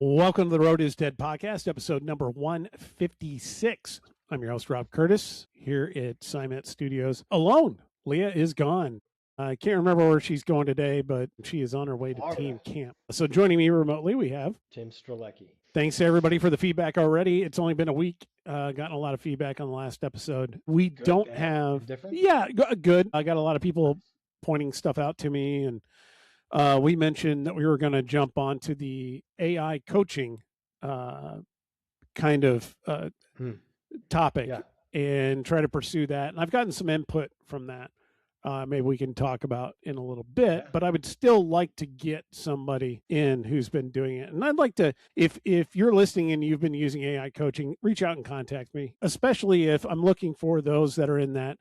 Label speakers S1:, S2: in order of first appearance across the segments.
S1: Welcome to the Road is Dead podcast, episode number 156. I'm your host, Rob Curtis, here at Cymet Studios. Alone, Leah is gone. I can't remember where she's going today, but she is on her way to team camp. So joining me remotely, we have
S2: Tim Strelecki.
S1: Thanks to everybody for the feedback already. It's only been a week. Gotten a lot of feedback on the last episode. We
S2: Good,
S1: don't
S2: bad,
S1: have...
S2: different?
S1: Yeah, good. I got a lot of people pointing stuff out to me, and we mentioned that we were going to jump onto the AI coaching kind of topic and try to pursue that. And I've gotten some input from that. Maybe we can talk about in a little bit, but I would still like to get somebody in who's been doing it. And I'd like to, if you're listening and you've been using AI coaching, reach out and contact me, especially if I'm looking for those that are in that,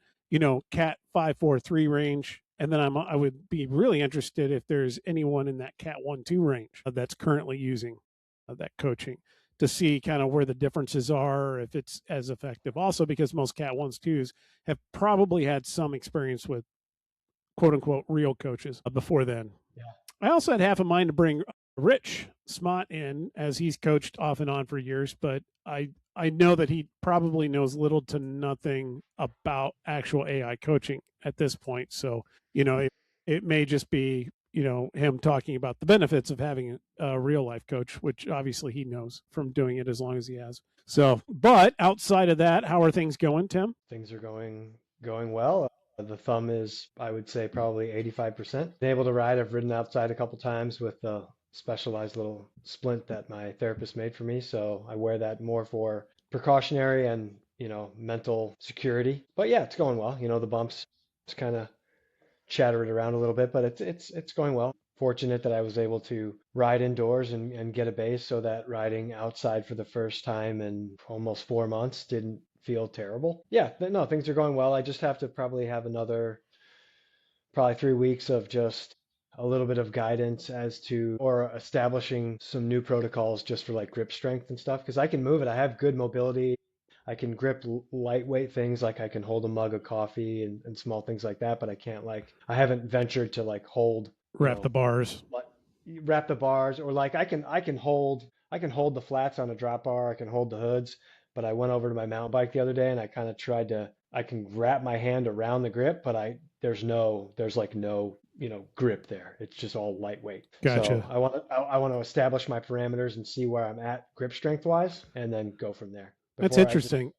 S1: Cat 543 range. And then I would be really interested if there's anyone in that Cat 1-2 range that's currently using that coaching, to see kind of where the differences are, if it's as effective. Also, because most Cat 1-2s have probably had some experience with quote unquote real coaches before then.
S2: Yeah.
S1: I also had half a mind to bring Rich Smott in, as he's coached off and on for years, but I know that he probably knows little to nothing about actual AI coaching at this point. So, it may just be, him talking about the benefits of having a real life coach, which obviously he knows from doing it as long as he has. So, but outside of that, how are things going, Tim?
S2: Things are going well. The thumb is, I would say, probably 85%. Been able to ride. I've ridden outside a couple times with the specialized little splint that my therapist made for me. So I wear that more for precautionary and, mental security. But yeah, it's going well. The bumps, it's kind of chatter it around a little bit, but it's going well. Fortunate that I was able to ride indoors and get a base, so that riding outside for the first time in almost 4 months didn't feel terrible. Yeah, no, things are going well. I just have to probably have another 3 weeks of just a little bit of guidance as to, or establishing some new protocols just for like grip strength and stuff, because I can move it. I have good mobility. I can grip lightweight things, like I can hold a mug of coffee and small things like that, but I can't, I haven't ventured to hold
S1: wrap the bars,
S2: or like I can hold the flats on a drop bar. I can hold the hoods, but I went over to my mountain bike the other day and I kind of tried to, I can wrap my hand around the grip, but there's no grip there. It's just all lightweight.
S1: Gotcha.
S2: So I want to establish my parameters and see where I'm at grip strength wise, and then go from there.
S1: That's interesting.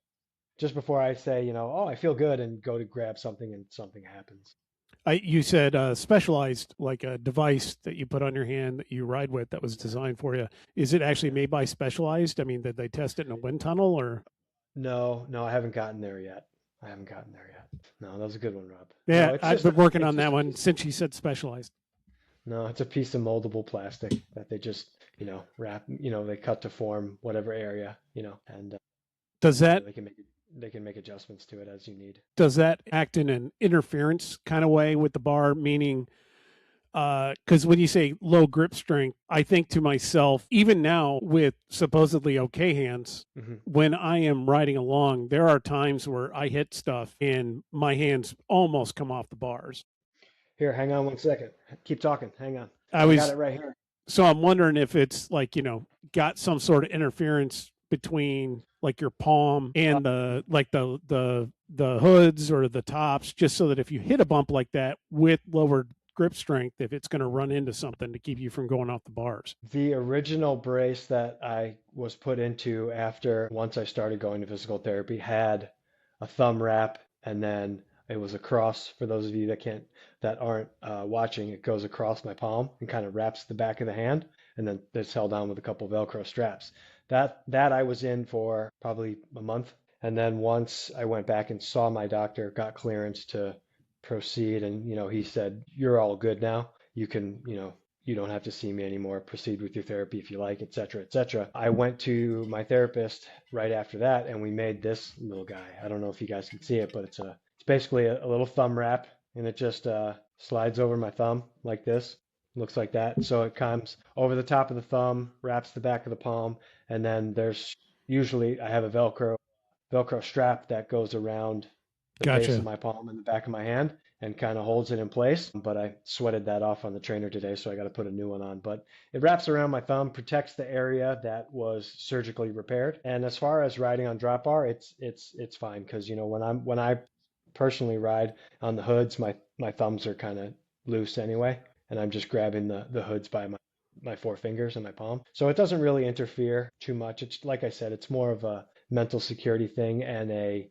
S2: Just before I say, I feel good, and go to grab something and something happens.
S1: You said specialized, like a device that you put on your hand that you ride with that was designed for you. Is it actually made by Specialized? I mean, did they test it in a wind tunnel or?
S2: No, I haven't gotten there yet. No, that was a good one, Rob.
S1: Yeah,
S2: no,
S1: I've been working on that one since you said Specialized.
S2: No, it's a piece of moldable plastic that they just, wrap, they cut to form whatever area, and
S1: does that,
S2: they can make adjustments to it as you need.
S1: Does that act in an interference kind of way with the bar? Meaning, because when you say low grip strength, I think to myself, even now with supposedly okay hands, when I am riding along, there are times where I hit stuff and my hands almost come off the bars.
S2: Here, hang on 1 second. Keep talking. Hang on.
S1: I
S2: got it right here.
S1: So I'm wondering if it's got some sort of interference between like your palm and the hoods or the tops, just so that if you hit a bump like that with lower grip strength, if it's going to run into something to keep you from going off the bars.
S2: The original brace that I was put into once I started going to physical therapy had a thumb wrap, and then it was a cross. For those of you that aren't watching, it goes across my palm and kind of wraps the back of the hand, and then it's held on with a couple Velcro straps. That I was in for probably a month, and then once I went back and saw my doctor, got clearance to proceed, and he said, "You're all good now. You can, you don't have to see me anymore. Proceed with your therapy if you like, etc., etc." I went to my therapist right after that, and we made this little guy. I don't know if you guys can see it, but it's basically a little thumb wrap, and it just slides over my thumb like this. Looks like that. So it comes over the top of the thumb, wraps the back of the palm, and then there's usually, I have a Velcro strap that goes around the base of my palm and the back of my hand, and kind of holds it in place. But I sweated that off on the trainer today, so I got to put a new one on. But it wraps around my thumb, protects the area that was surgically repaired. And as far as riding on drop bar, it's fine because when I personally ride on the hoods, my thumbs are kind of loose anyway, and I'm just grabbing the hoods by my four fingers and my palm. So it doesn't really interfere too much. It's like I said, it's more of a mental security thing and a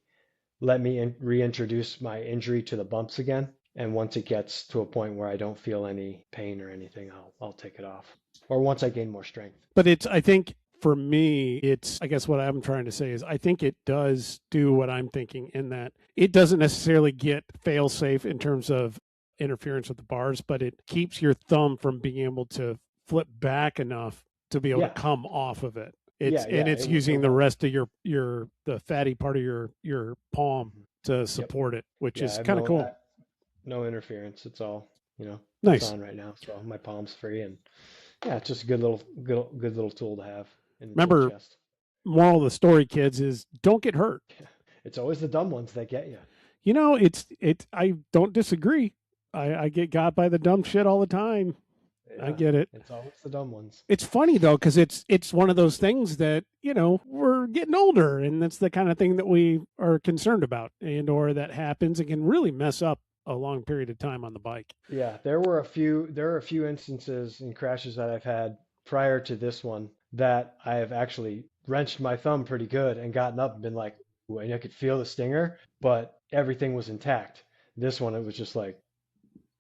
S2: let me reintroduce my injury to the bumps again. And once it gets to a point where I don't feel any pain or anything, I'll take it off. Or once I gain more strength.
S1: But I think for me, I guess what I'm trying to say is I think it does do what I'm thinking in that it doesn't necessarily get fail safe in terms of interference with the bars, but it keeps your thumb from being able to flip back enough to be able
S2: Yeah,
S1: to come off of it.
S2: yeah, yeah.
S1: It's
S2: It
S1: using the
S2: won't.
S1: rest of the fatty part of your palm
S2: Mhm.
S1: to
S2: Yep.
S1: support it, which
S2: Yeah, I
S1: is
S2: have
S1: kind of cool.
S2: no interference. It's all, it's
S1: Nice.
S2: on right now. So my palm's free and yeah, it's just a good little tool to have in the tool
S1: Remember,
S2: chest.
S1: moral of the story, kids, is don't get hurt.
S2: It's always the dumb ones that get you.
S1: I don't disagree. I get got by the dumb shit all the time. I
S2: Yeah,
S1: get it.
S2: it's always the dumb ones.
S1: It's funny though, because it's one of those things that, we're getting older, and that's the kind of thing that we are concerned about, and or that happens and can really mess up a long period of time on the bike.
S2: Yeah, there are a few instances in crashes that I've had prior to this one that I have actually wrenched my thumb pretty good and gotten up and been like, "Ooh," and I could feel the stinger, but everything was intact. This one, it was just like,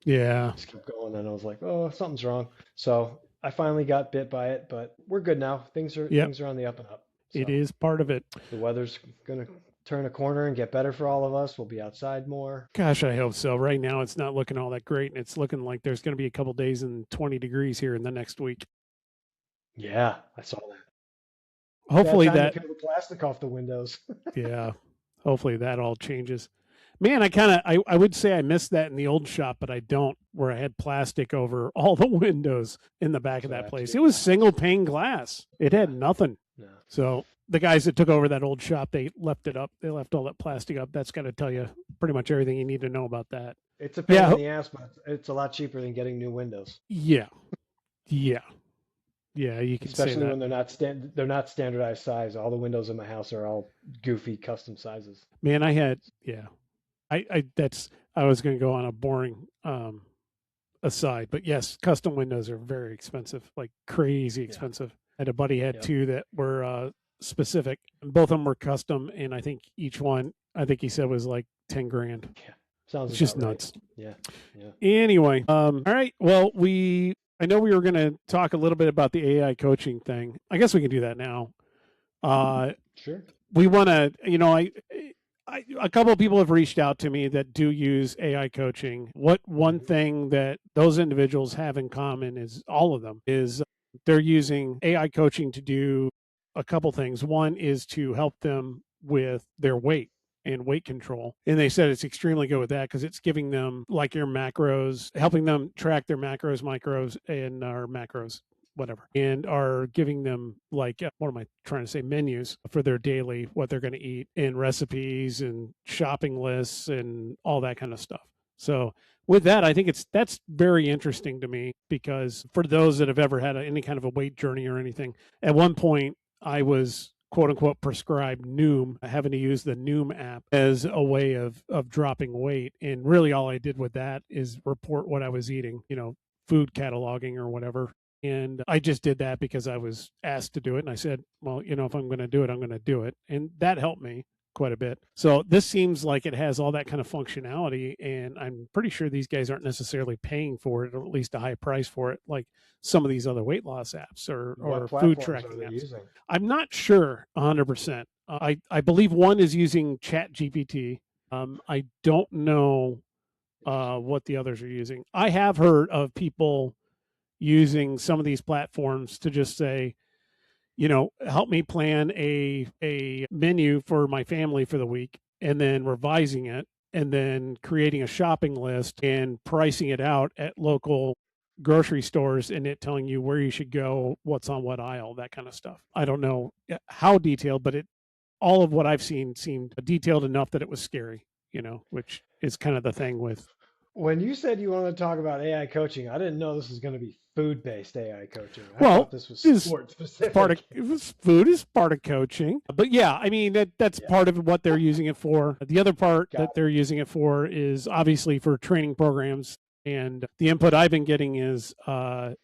S1: Yeah.
S2: just kept going, and I was like, oh, something's wrong. So I finally got bit by it, but we're good now. Things are
S1: Yep.
S2: things are on the up and up.
S1: It
S2: So
S1: is part of it.
S2: the weather's gonna turn a corner and get better for all of us. We'll be outside more.
S1: Gosh, I hope so. Right now, it's not looking all that great, and it's looking like there's going to be a couple days in 20 degrees here in the next week.
S2: Yeah, I saw that. Bad
S1: Hopefully
S2: time to
S1: that,
S2: peel the plastic off the windows.
S1: yeah, hopefully that all changes. Man, I would say I missed that in the old shop, but I don't, where I had plastic over all the windows in the back of
S2: So I
S1: that
S2: have to
S1: place.
S2: get
S1: It was
S2: glass.
S1: single pane glass. It had
S2: Yeah,
S1: nothing.
S2: no.
S1: So the guys that took over that old shop, they left it up. They left all that plastic up. That's got to tell you pretty much everything you need to know about that.
S2: It's a pain
S1: Yeah,
S2: in the ass, but it's a lot cheaper than getting new windows,
S1: yeah, yeah, yeah. You can say
S2: especially
S1: that.
S2: when they're not standardized size. All the windows in my house are all goofy custom sizes.
S1: Man, yeah. I was going to go on a boring aside, but yes, custom windows are very expensive, like crazy
S2: Yeah.
S1: expensive. I had a buddy had
S2: Yep.
S1: two that were specific. Both of them were custom, and I think each one, I think he said was like 10 grand.
S2: Yeah. Sounds
S1: It's just
S2: about right.
S1: nuts.
S2: Yeah. Yeah.
S1: Anyway, all right. Well, I know we were going to talk a little bit about the AI coaching thing. I guess we can do that now.
S2: Sure.
S1: We want to, a couple of people have reached out to me that do use AI coaching. What one
S2: Hmm.
S1: thing that those individuals have in common is all of them is they're using AI coaching to do a couple things. One is to help them with their weight and weight control. And they said it's extremely good with that because it's giving them like your macros, helping them track their macros, micros, and our macros, whatever, and are giving them like what am I trying to say, menus for their daily, what they're going to eat, and recipes and shopping lists and all that kind of stuff. So with that, I think that's very interesting to me because for those that have ever had any kind of a weight journey or anything, at one point I was quote unquote prescribed Noom, having to use the Noom app as a way of dropping weight. And really all I did with that is report what I was eating, food cataloging or whatever. And I just did that because I was asked to do it. And I said, well, if I'm going to do it, I'm going to do it. And that helped me quite a bit. So this seems like it has all that kind of functionality. And I'm pretty sure these guys aren't necessarily paying for it, or at least a high price for it, like some of these other weight loss apps
S2: What
S1: or food
S2: platforms are
S1: tracking
S2: they
S1: apps.
S2: using?
S1: I'm not sure 100%. I believe one is using Chat GPT. I don't know
S2: Interesting.
S1: what the others are using. I have heard of people using some of these platforms to just say, help me plan a menu for my family for the week, and then revising it, and then creating a shopping list and pricing it out at local grocery stores, and it telling you where you should go, what's on what aisle, that kind of stuff. I don't know how detailed, but all of what I've seen seemed detailed enough that it was scary, which is kind of the thing with
S2: When you said you wanted to talk about AI coaching, I didn't know this was going to be food-based AI coaching. I thought
S1: Well,
S2: this was
S1: is
S2: sport
S1: part of
S2: specific.
S1: food is part of coaching, but yeah, I mean that's
S2: Yeah,
S1: part of what they're using it for. The other part
S2: got
S1: that they're using it for is obviously for training programs. And the input I've been getting is, if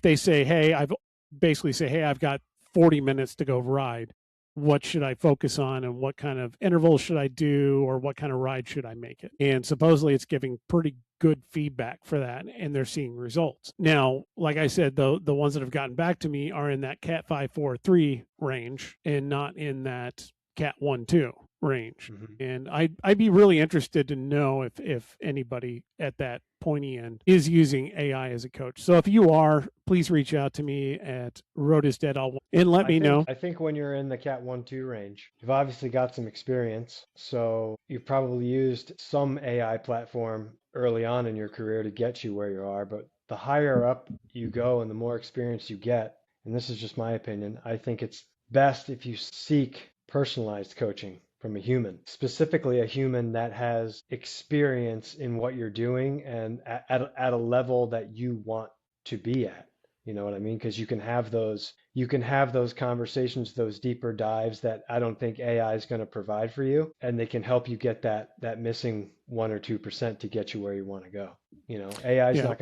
S1: they say, "Hey, I've got 40 minutes to go ride. What should I focus on, and what kind of intervals should I do, or what kind of ride should I make it?" And supposedly, it's giving pretty good feedback for that, and they're seeing results. Now, like I said, the ones that have gotten back to me are in that Cat 543 range, and not in that Cat 1-2 range.
S2: it.
S1: And I'd be really interested to know if anybody at that pointy end is using AI as a coach. So if you are, please reach out to me at Road is Dead and let
S2: I
S1: me
S2: think
S1: know.
S2: I think when you're in the Cat 1-2 range, you've obviously got some experience. So you've probably used some AI platform early on in your career to get you where you are. But the higher up you go and the more experience you get, and this is just my opinion, I think it's best if you seek personalized coaching from a human, specifically a human that has experience in what you're doing and at a level that you want to be at. You know what I mean? Because you can have those conversations, those deeper dives that I don't think AI is going to provide for you, and they can help you get that missing 1 or 2% to get you where you want to go. AI is
S1: Yeah.
S2: not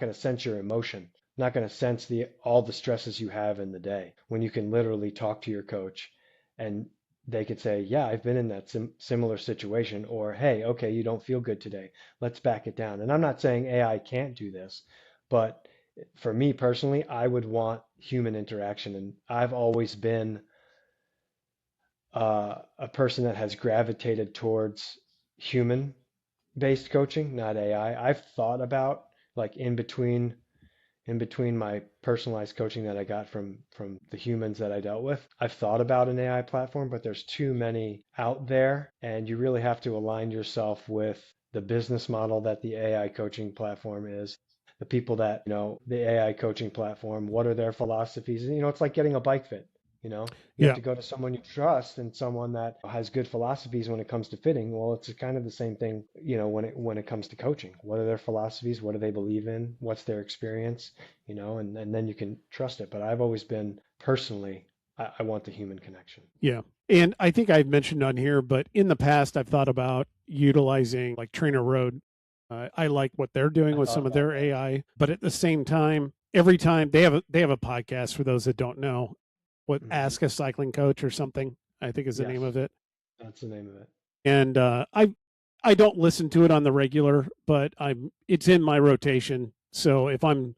S2: going to sense your emotion, not going to sense the all the stresses you have in the day. When you can literally talk to your coach, and they could say, "Yeah, I've been in that similar situation," or "Hey, okay, you don't feel good today. Let's back it down." And I'm not saying AI can't do this, but for me personally, I would want human interaction. And I've always been a person that has gravitated towards human based coaching, not AI. I've thought about like in between my personalized coaching that I got from the humans that I dealt with. I've thought about an AI platform, but there's too many out there, and you really have to align yourself with the business model that the AI coaching platform is. The people that, the AI coaching platform, what are their philosophies? And, it's like getting a bike fit. You have
S1: Yeah.
S2: to go to someone you trust and someone that has good philosophies when it comes to fitting. Well, it's kind of the same thing, when it comes to coaching. What are their philosophies? What do they believe in? What's their experience? And then you can trust it. But I've always been personally, I want the human connection.
S1: Yeah. And I think I've mentioned on here, but in the past, I've thought about utilizing like Trainer Road. I like what they're doing
S2: I
S1: with
S2: thought
S1: some of
S2: about
S1: their
S2: that.
S1: AI, but at the same time, every time they have a podcast for those that don't know, what
S2: Hmm.
S1: Ask a Cycling Coach or something, I think is the name
S2: Yes,
S1: of it.
S2: that's the name of it.
S1: And I don't listen to it on the regular, but it's in my rotation. So if I'm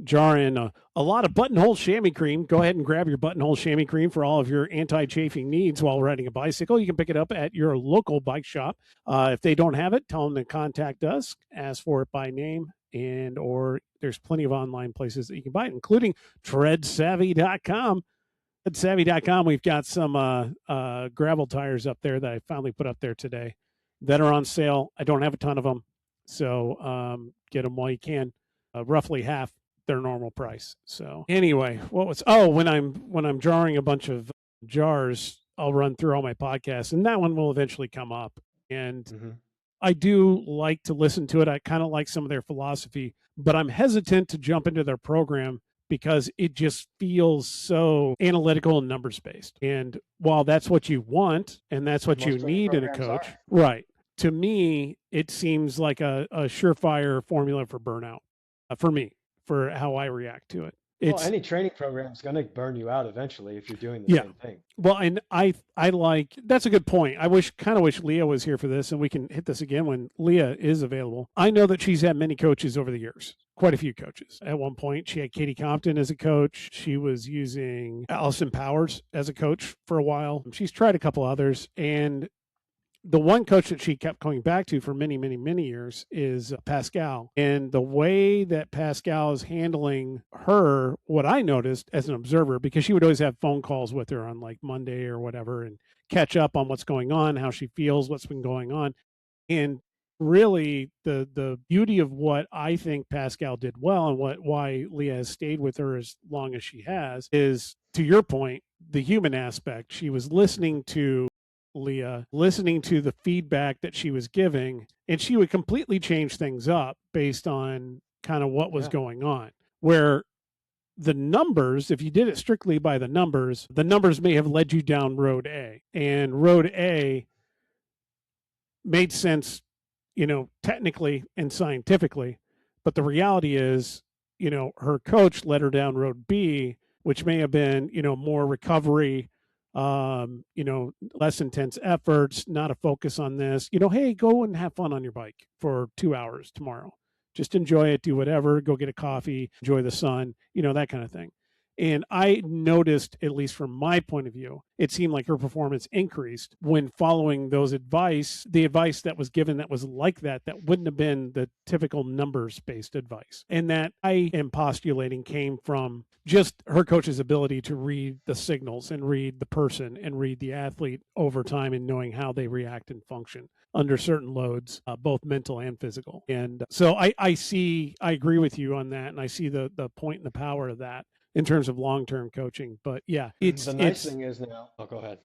S1: jarring a lot of buttonhole chamois cream, go ahead and grab your buttonhole chamois cream for all of your anti-chafing needs while riding a bicycle. You can pick it up at your local bike shop. If they don't have it, tell them to contact us, ask for it by name, and or there's plenty of online places that you can buy it, including treadsavvy.com. Savvy.com, we've got some gravel tires up there that I finally put up there today that are on sale. I don't have a ton of them, so get them while you can. Roughly half their normal price. So anyway, when I'm jarring a bunch of jars, I'll run through all my podcasts, and that one will eventually come up. And
S2: Hmm.
S1: I do like to listen to it. I kind of like some of their philosophy, but I'm hesitant to jump into their program because it just feels so analytical and numbers based. And while that's what you want and that's what you
S2: Most training
S1: need in a
S2: programs are.
S1: coach, right? To me, it seems like a surefire formula for burnout for me, for how I react to it.
S2: Well,
S1: It's
S2: any training program is going to burn you out eventually if you're doing the
S1: Yeah.
S2: same thing.
S1: Well, and I like that's a good point. I wish Leah was here for this, and we can hit this again when Leah is available. I know that she's had many coaches over the years, quite a few coaches. At one point, she had Katie Compton as a coach. She was using Allison Powers as a coach for a while. She's tried a couple others, and the one coach that she kept coming back to for many, many, many years is Pascal. And the way that Pascal is handling her, what I noticed as an observer, because she would always have phone calls with her on like Monday or whatever and catch up on what's going on, how she feels, what's been going on. And really the beauty of what I think Pascal did well and why Leah has stayed with her as long as she has is, to your point, the human aspect. She was listening to Leah, listening to the feedback that she was giving, and she would completely change things up based on kind of what was
S2: Yeah.
S1: going on. Where the numbers, if you did it strictly by the numbers may have led you down road A. And road A made sense, technically and scientifically. But the reality is, her coach led her down road B, which may have been, more recovery, less intense efforts, not a focus on this. Hey, go and have fun on your bike for 2 hours tomorrow. Just enjoy it, do whatever, go get a coffee, enjoy the sun, that kind of thing. And I noticed, at least from my point of view, it seemed like her performance increased when following the advice that was given that was like that wouldn't have been the typical numbers-based advice. And that I am postulating came from just her coach's ability to read the signals and read the person and read the athlete over time and knowing how they react and function under certain loads, both mental and physical. And so I agree with you on that. And I see the point and the power of that in terms of long-term coaching. But yeah,
S2: The nice thing is now, oh, go ahead.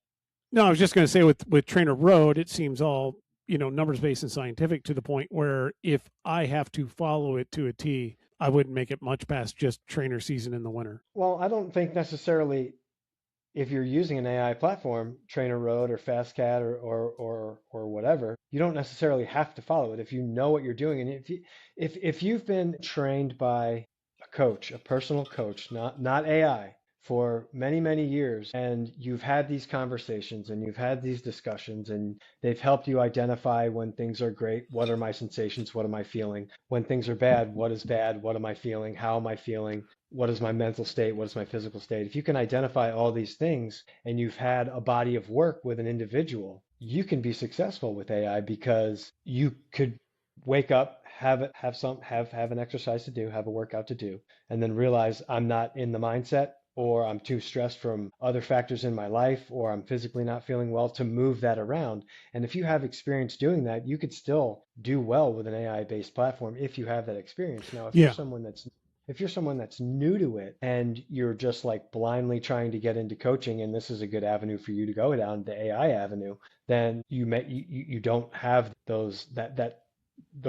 S1: No, I was just going to say with Trainer Road, it seems all, numbers based and scientific to the point where if I have to follow it to a T, I wouldn't make it much past just trainer season in the winter.
S2: Well, I don't think necessarily if you're using an AI platform, Trainer Road or FastCat or whatever, you don't necessarily have to follow it if you know what you're doing. And if you've been trained by a coach, a personal coach, not AI, for many, many years, and you've had these conversations and you've had these discussions, and they've helped you identify when things are great, what are my sensations, what am I feeling? When things are bad, what is bad, what am I feeling, how am I feeling? What is my mental state? What is my physical state? If you can identify all these things and you've had a body of work with an individual, you can be successful with AI because you could wake up, have an exercise to do, have a workout to do, and then realize I'm not in the mindset, or I'm too stressed from other factors in my life, or I'm physically not feeling well, to move that around. And if you have experience doing that, you could still do well with an AI-based platform if you have that experience. Now, if you're someone that's new to it and you're just like blindly trying to get into coaching, and this is a good avenue for you to go down, the AI avenue, then you don't have those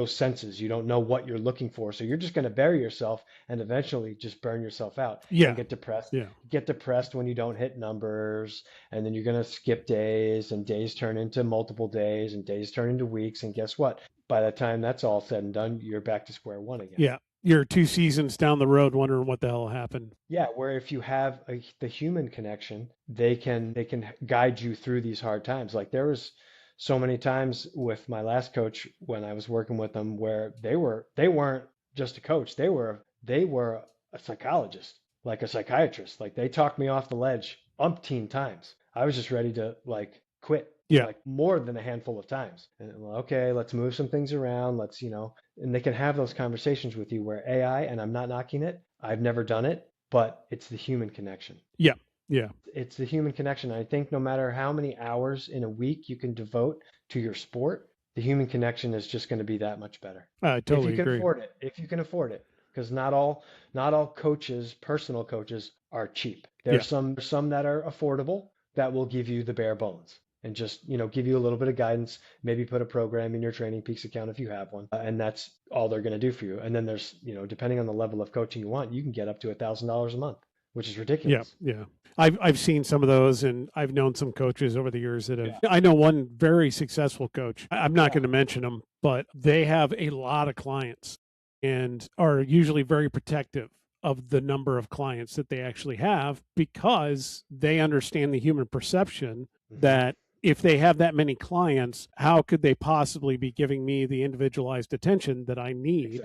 S2: senses. You don't know what you're looking for. So you're just going to bury yourself and eventually just burn yourself out and get depressed.
S1: Yeah.
S2: Get depressed when you don't hit numbers, and then you're going to skip days, and days turn into multiple days, and days turn into weeks. And guess what? By the time that's all said and done, you're back to square one again.
S1: Yeah. You're 2 seasons down the road wondering what the hell happened.
S2: Yeah, where if you have the human connection, they can guide you through these hard times. Like there was so many times with my last coach when I was working with them where they weren't just a coach. They were a psychologist, like a psychiatrist. Like they talked me off the ledge umpteen times. I was just ready to like quit.
S1: Yeah.
S2: Like more than a handful of times. And okay, let's move some things around. Let's, and they can have those conversations with you where AI, and I'm not knocking it, I've never done it, but it's the human connection.
S1: Yeah. Yeah.
S2: It's the human connection. I think no matter how many hours in a week you can devote to your sport, the human connection is just going to be that much better.
S1: I totally agree.
S2: If you can afford it, because not all coaches, personal coaches, are cheap. There's some that are affordable that will give you the bare bones and just, give you a little bit of guidance, maybe put a program in your Training Peaks account if you have one, and that's all they're going to do for you. And then there's, depending on the level of coaching you want, you can get up to $1,000 a month, which is ridiculous.
S1: Yeah. I've seen some of those, and I've known some coaches over the years that have. Yeah. I know one very successful coach. I'm not going to mention them, but they have a lot of clients and are usually very protective of the number of clients that they actually have, because they understand the human perception that if they have that many clients, how could they possibly be giving me the individualized attention that I need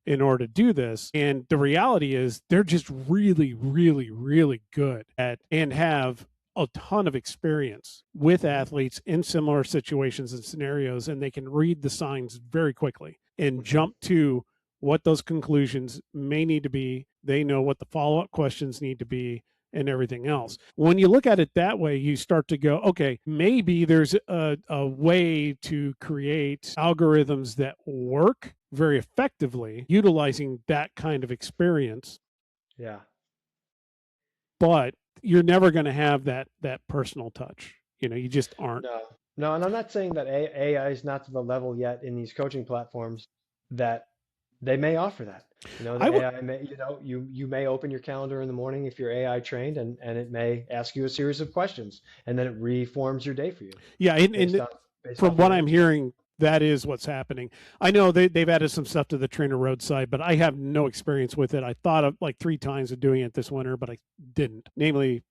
S1: in order to do this? And the reality is they're just really, really, really good at and have a ton of experience with athletes in similar situations and scenarios, and they can read the signs very quickly and jump to what those conclusions may need to be. They know what the follow-up questions need to be and everything else. When you look at it that way, you start to go, okay, maybe there's a way to create algorithms that work very effectively utilizing that kind of experience.
S2: Yeah.
S1: But you're never going to have that personal touch. You just aren't.
S2: No, no, and I'm not saying that AI is not to the level yet in these coaching platforms that they may offer that.
S1: I
S2: The
S1: would,
S2: AI may, you may open your calendar in the morning if you're AI trained, and it may ask you a series of questions, and then it reforms your day for you
S1: yeah,
S2: based
S1: and
S2: on based
S1: from
S2: off
S1: what
S2: your
S1: I'm
S2: answers.
S1: hearing, that is what's happening. I know they've added some stuff to the trainer roadside, but I have no experience with it. I thought of like 3 times of doing it this winter, but I didn't. Namely,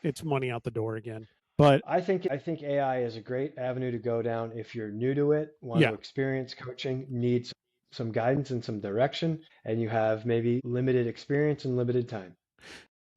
S1: it's money out the door again. But
S2: I think AI is a great avenue to go down if you're new to it, want
S1: yeah,
S2: to experience coaching, need some guidance and some direction, and you have maybe limited experience and limited time.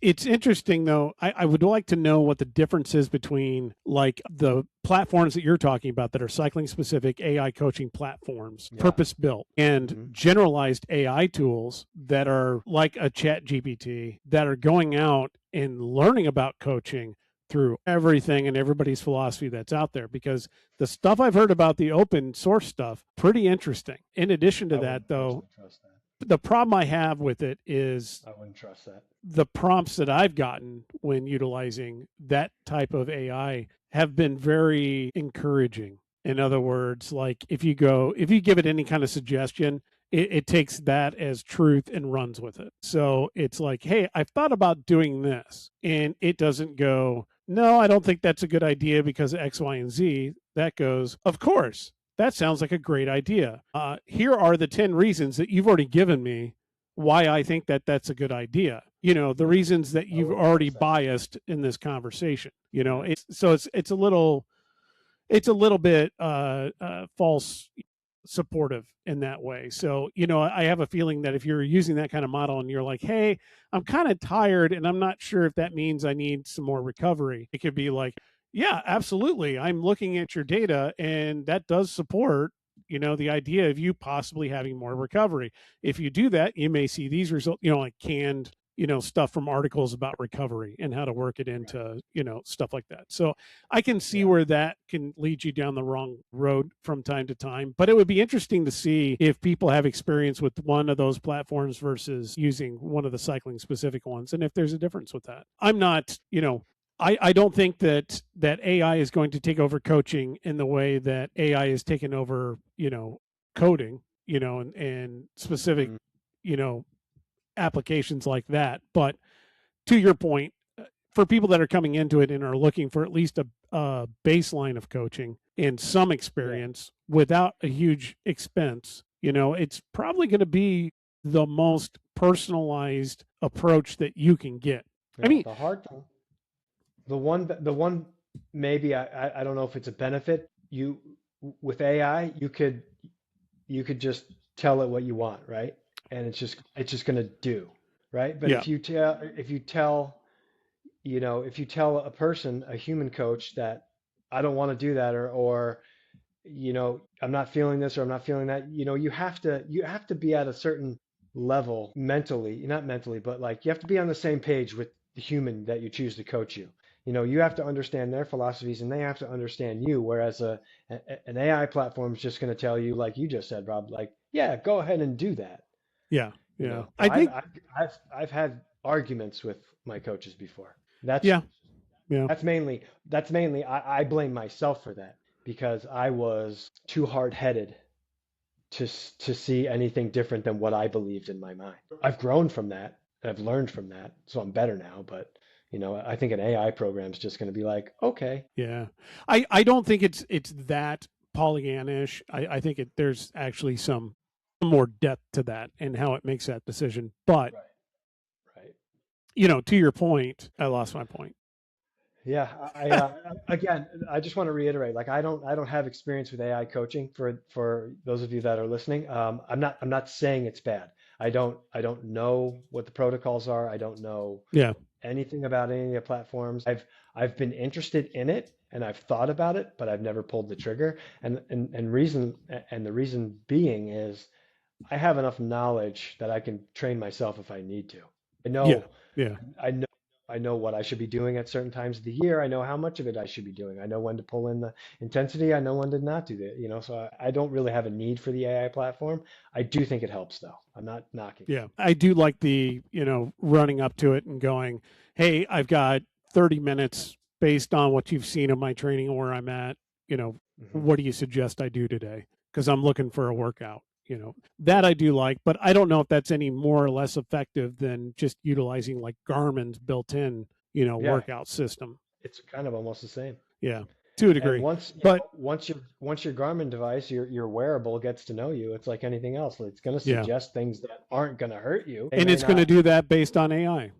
S1: it's interesting though. I would like to know what the difference is between like the platforms that you're talking about that are cycling specific AI coaching platforms,
S2: Yeah.
S1: purpose built, and
S2: Hmm.
S1: generalized AI tools that are like a chat GPT that are going out and learning about coaching through everything and everybody's philosophy that's out there, because the stuff I've heard about the open source stuff pretty interesting. In addition to
S2: I
S1: that
S2: wouldn't
S1: though,
S2: personally trust that.
S1: the problem I have with it is
S2: I wouldn't trust that.
S1: the prompts that I've gotten when utilizing that type of AI have been very encouraging. In other words, like if you give it any kind of suggestion, it takes that as truth and runs with it. So it's like, hey, I've thought about doing this. And it doesn't go, no, I don't think that's a good idea because of X, Y, and Z. That goes, of course, that sounds like a great idea. Here are the 10 reasons that you've already given me why I think that that's a good idea. The
S2: Yeah,
S1: reasons that
S2: I
S1: you've
S2: wouldn't
S1: already
S2: trust that.
S1: biased in this conversation.
S2: Yeah,
S1: It's a little bit false supportive in that way. So, I have a feeling that if you're using that kind of model and you're like, hey, I'm kind of tired and I'm not sure if that means I need some more recovery, it could be like, yeah, absolutely. I'm looking at your data and that does support, the idea of you possibly having more recovery. If you do that, you may see these results, like canned, stuff from articles about recovery and how to work it
S2: right.
S1: into, stuff like that. So I can see
S2: Yeah.
S1: where that can lead you down the wrong road from time to time. But it would be interesting to see if people have experience with one of those platforms versus using one of the cycling specific ones, and if there's a difference with that. I'm not, I don't think that AI is going to take over coaching in the way that AI is taking over, coding, and specific,
S2: Hmm.
S1: you know, applications like that. But to your point, for people that are coming into it and are looking for at least a baseline of coaching and some
S2: Yeah.
S1: experience without a huge expense, it's probably going to be the most personalized approach that you can get. I
S2: Yeah.
S1: mean,
S2: The hard thing, the one maybe I don't know if it's a benefit. With AI, you could just tell it what you want, right? And it's just gonna do, right? But
S1: yeah,
S2: if you tell a person, a human coach, that I don't want to do that, or I'm not feeling this or I'm not feeling that, you have to be at a certain level mentally, not mentally, but like you have to be on the same page with the human that you choose to coach you. You have to understand their philosophies and they have to understand you. Whereas an AI platform is just going to tell you, like you just said, Rob, like, yeah, go ahead and do that.
S1: yeah, yeah.
S2: So
S1: I
S2: I've,
S1: think,
S2: I've I've had arguments with my coaches before. That's
S1: yeah, yeah,
S2: that's mainly I blame myself for that because I was too hard-headed to see anything different than what I believed in my mind. I've grown from that. I've learned from that, so I'm better now. But I think an AI program is just going to be like, okay,
S1: yeah. I don't think it's that Pollyannish. I think there's actually some more depth to that and how it makes that decision. But
S2: right, right.
S1: to your point, I lost my point.
S2: Yeah, again, I just want to reiterate, like I don't have experience with AI coaching for those of you that are listening. I'm not saying it's bad. I don't know what the protocols are. I don't know
S1: Yeah,
S2: anything about any of the platforms. I've been interested in it and I've thought about it, but I've never pulled the trigger. And the reason being is I have enough knowledge that I can train myself if I need to. I
S1: yeah,
S2: know
S1: yeah,
S2: I know I know what I should be doing at certain times of the year. I know how much of it I should be doing. I know when to pull in the intensity. I know when to not do that. So I don't really have a need for the AI platform. I do think it helps though. I'm not knocking it.
S1: yeah. I do like the running up to it and going, "Hey, I've got 30 minutes. based on what you've seen of my training and where I'm at, you know,
S2: Hmm.
S1: what do you suggest I do today? Because I'm looking for a workout. That I do like, but I don't know if that's any more or less effective than just utilizing like Garmin's built-in,
S2: Yeah,
S1: workout system.
S2: it's kind of almost the same.
S1: Yeah, to a
S2: And
S1: degree. But
S2: once your Garmin device, your wearable gets to know you, it's like anything else. It's going to
S1: yeah,
S2: suggest things that aren't going to hurt you. They
S1: and
S2: may
S1: it's going to
S2: not,
S1: do that based on AI.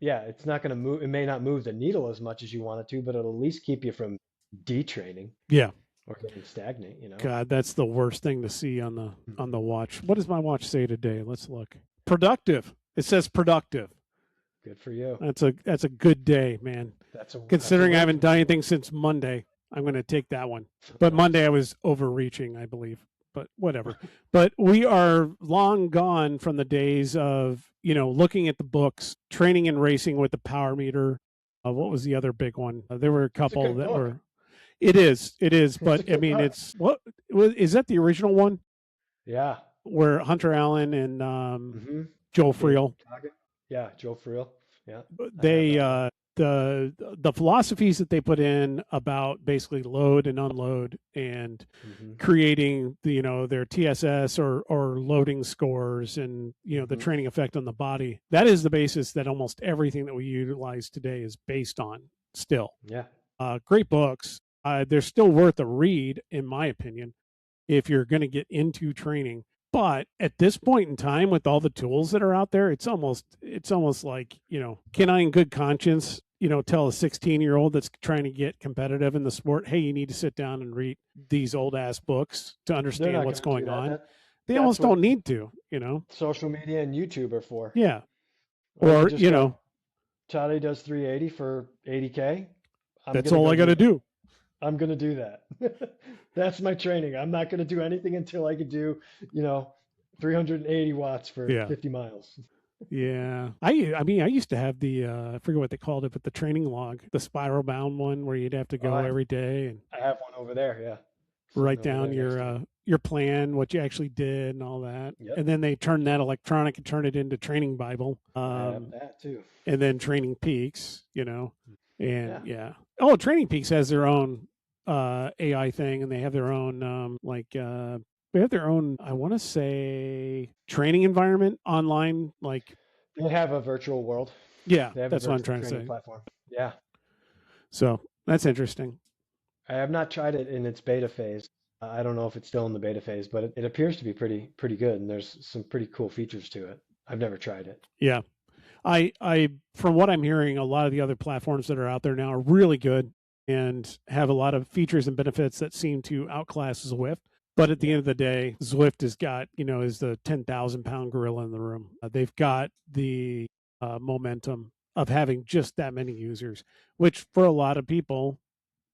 S2: yeah, it's not going to move. It may not move the needle as much as you want it to, but it'll at least keep you from detraining
S1: Yeah.
S2: or getting stagnant, you know?
S1: God, that's the worst thing to see on the watch. What does my watch say today? Let's look. Productive. It says productive.
S2: Good for you.
S1: That's a good day, man.
S2: That's a
S1: Considering I
S2: win
S1: haven't
S2: for
S1: done
S2: sure.
S1: anything since Monday, I'm going to take that one. But Monday I was overreaching, I believe. But whatever. But we are long gone from the days of, looking at the books, training and racing with the power meter. What was the other big one? There were a
S2: It's a
S1: couple
S2: good
S1: that
S2: book.
S1: were. It is.
S2: It's a
S1: But I
S2: good
S1: mean,
S2: book.
S1: is that the original one
S2: Yeah.
S1: where Hunter Allen and
S2: Hmm.
S1: Joe
S2: Dave
S1: Friel
S2: Goggin. Yeah, Joe Friel. Yeah, I have
S1: they
S2: that one.
S1: the philosophies that they put in about basically load and unload and
S2: Hmm.
S1: creating their TSS or loading scores and the
S2: Hmm.
S1: training effect on the body, that is the basis that almost everything that we utilize today is based on still.
S2: Yeah.
S1: Great books. They're still worth a read in my opinion if you're going to get into training. But at this point in time, with all the tools that are out there, it's almost like, can I in good conscience, tell a 16-year-old that's trying to get competitive in the sport, hey, you need to sit down and read these old ass books to
S2: They're
S1: understand
S2: not
S1: what's
S2: going to do
S1: going
S2: that.
S1: on. They
S2: That's
S1: almost
S2: what
S1: don't need to.
S2: social media and YouTube are for.
S1: Yeah.
S2: Oh, you
S1: Or,
S2: just go, Charlie does 380 for 80K. I'm
S1: that's
S2: going to
S1: all
S2: go
S1: I got
S2: do
S1: to
S2: that.
S1: do.
S2: I'm going to do that. That's my training. I'm not going to do anything until I could do, you know, 380 watts for
S1: Yeah.
S2: 50 miles.
S1: Yeah. I mean, I used to have I forget what they called it, but the training log, the spiral bound one where you'd have to
S2: Oh,
S1: go every day and
S2: I have one over there. Yeah. Sitting
S1: write
S2: over
S1: down
S2: there next
S1: your
S2: to me.
S1: your plan, what you actually did, and all that.
S2: Yep.
S1: And then they turned that electronic and turned it into Training Bible,
S2: I have that too.
S1: and then Training Peaks. And
S2: Yeah.
S1: yeah. Oh, Training Peaks has their own AI thing, and they have their own they have their own, I want to say, training environment online. Like,
S2: They have a virtual world.
S1: yeah,
S2: They have a
S1: that's what I'm
S2: virtual
S1: trying to
S2: training
S1: say.
S2: platform. Yeah.
S1: So that's interesting.
S2: I have not tried it in its beta phase. I don't know if it's still in the beta phase, but it appears to be pretty good, and there's some pretty cool features to it. I've never tried it.
S1: Yeah. I from what I'm hearing, a lot of the other platforms that are out there now are really good and have a lot of features and benefits that seem to outclass Zwift. But at the
S2: Yeah.
S1: end of the day, Zwift has got, is the 10,000 pound gorilla in the room. They've got the momentum of having just that many users, which for a lot of people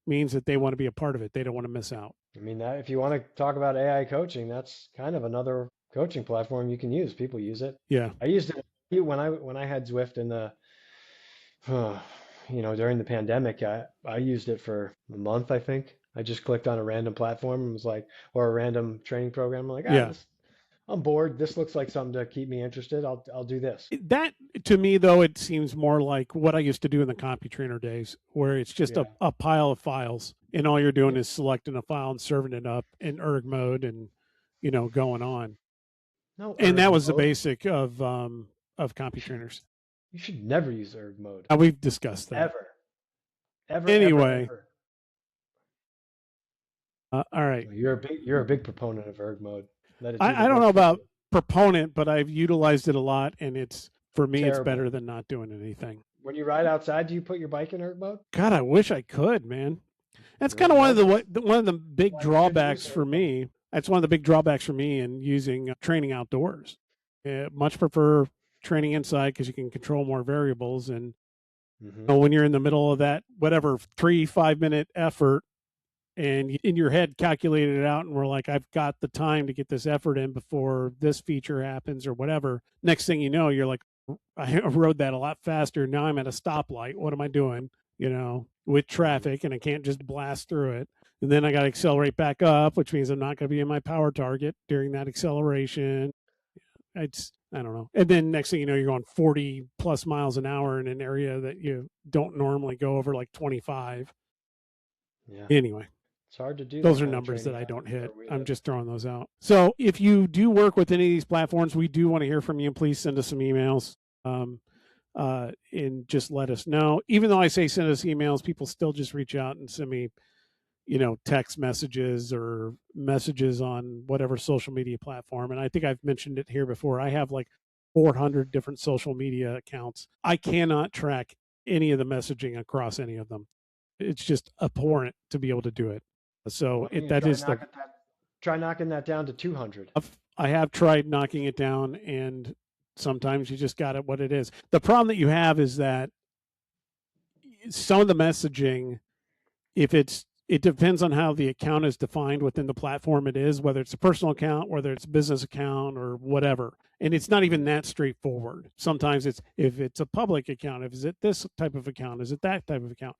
S1: means that they want to be a part of it. They don't want to miss out.
S2: I mean, that, if you want to talk about AI coaching, that's kind of another coaching platform you can use. People use it.
S1: Yeah.
S2: I used it when I had Zwift in the during the pandemic. I used it for a month, I think. I just clicked on a random platform and was like, or a random training program. I'm like,
S1: Yeah.
S2: I'm bored. This looks like something to keep me interested. I'll do this.
S1: That, to me, though, it seems more like what I used to do in the CompuTrainer days, where it's just a,
S2: Yeah.
S1: a pile of files, and all you're doing
S2: Yep.
S1: is selecting a file and serving it up in erg mode and going on.
S2: No
S1: And
S2: erg
S1: that was the
S2: mode.
S1: basic of
S2: You should
S1: CompuTrainers.
S2: you should never use erg mode.
S1: Now we've discussed that.
S2: Ever. Ever, ever,
S1: Anyway,
S2: ever.
S1: all right.
S2: You're a big proponent of erg mode. Let it do the
S1: I don't know
S2: work for
S1: about
S2: you.
S1: proponent, but I've utilized it a lot, and for me, it's
S2: Terrible.
S1: better than not doing anything.
S2: When you ride outside, do you put your bike in erg mode?
S1: God, I wish I could, man. That's kind of one of
S2: Well,
S1: the big
S2: why you shouldn't
S1: drawbacks
S2: use
S1: for
S2: erg mode.
S1: me. That's one of the big drawbacks for me in using training outdoors. Much prefer training inside because you can control more variables. And
S2: Hmm.
S1: when you're in the middle of that, whatever 3-5 minute effort, and in your head calculated it out, and we're like, I've got the time to get this effort in before this feature happens or whatever. Next thing you know, you're like, I rode that a lot faster. Now I'm at a stoplight. What am I doing? With
S2: Hmm.
S1: traffic, and I can't just blast through it. And then I got to accelerate back up, which means I'm not going to be in my power target during that acceleration. I don't know. And then next thing you know, you're going 40 plus miles an hour in an area that you don't normally go over, like 25.
S2: Yeah.
S1: Anyway,
S2: It's hard to do
S1: those
S2: that
S1: are
S2: kind of
S1: numbers that
S2: training
S1: I don't hit.
S2: where we
S1: I'm
S2: live.
S1: just throwing those out. So if you do work with any of these platforms, we do want to hear from you. Please send us some emails. And just let us know. Even though I say send us emails, people still just reach out and send me, text messages or messages on whatever social media platform. And I think I've mentioned it here before. I have like 400 different social media accounts. I cannot track any of the messaging across any of them. It's just abhorrent to be able to do it. So
S2: Why don't you
S1: that is the
S2: try knocking that down to 200?
S1: I have tried knocking it down, and sometimes you just got it what it is. The problem that you have is that some of the messaging, if it depends on how the account is defined within the platform it is, whether it's a personal account, whether it's a business account or whatever. And it's not even that straightforward. Sometimes it's if it's a public account, if is it this type of account, is it that type of account?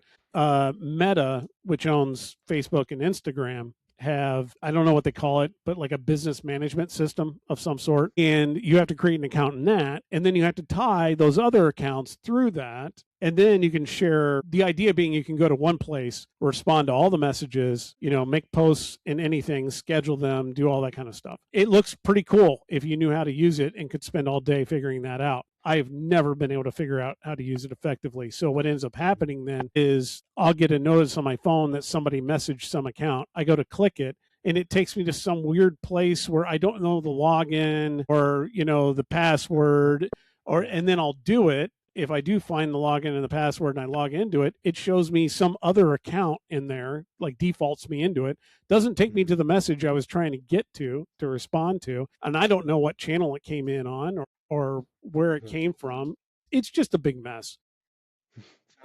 S1: Meta, which owns Facebook and Instagram, have, I don't know what they call it, but like a business management system of some sort. And you have to create an account in that. And then you have to tie those other accounts through that. And then you can share. The idea being you can go to one place, respond to all the messages, make posts in anything, schedule them, do all that kind of stuff. It looks pretty cool if you knew how to use it and could spend all day figuring that out. I've never been able to figure out how to use it effectively. So what ends up happening then is I'll get a notice on my phone that somebody messaged some account. I go to click it, and it takes me to some weird place where I don't know the login or, the password, and then I'll do it. If I do find the login and the password and I log into it, it shows me some other account in there, like defaults me into it. Doesn't take me to the message I was trying to get to respond to. And I don't know what channel it came in on or where it came from. It's just a big mess.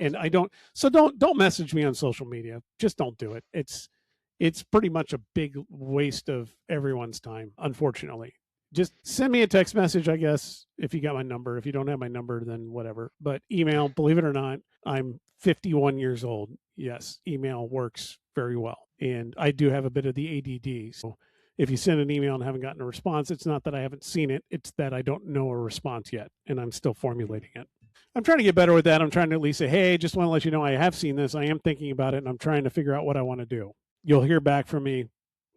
S1: And I don't, so don't message me on social media. Just don't do it. It's pretty much a big waste of everyone's time, unfortunately. Just send me a text message, I guess, if you got my number. If you don't have my number, then whatever. But email, believe it or not, I'm 51 years old. Yes, email works very well. And I do have a bit of the ADD. So if you send an email and haven't gotten a response, it's not that I haven't seen it. It's that I don't know a response yet, and I'm still formulating it. I'm trying to get better with that. I'm trying to at least say, hey, just want to let you know I have seen this. I am thinking about it, and I'm trying to figure out what I want to do. You'll hear back from me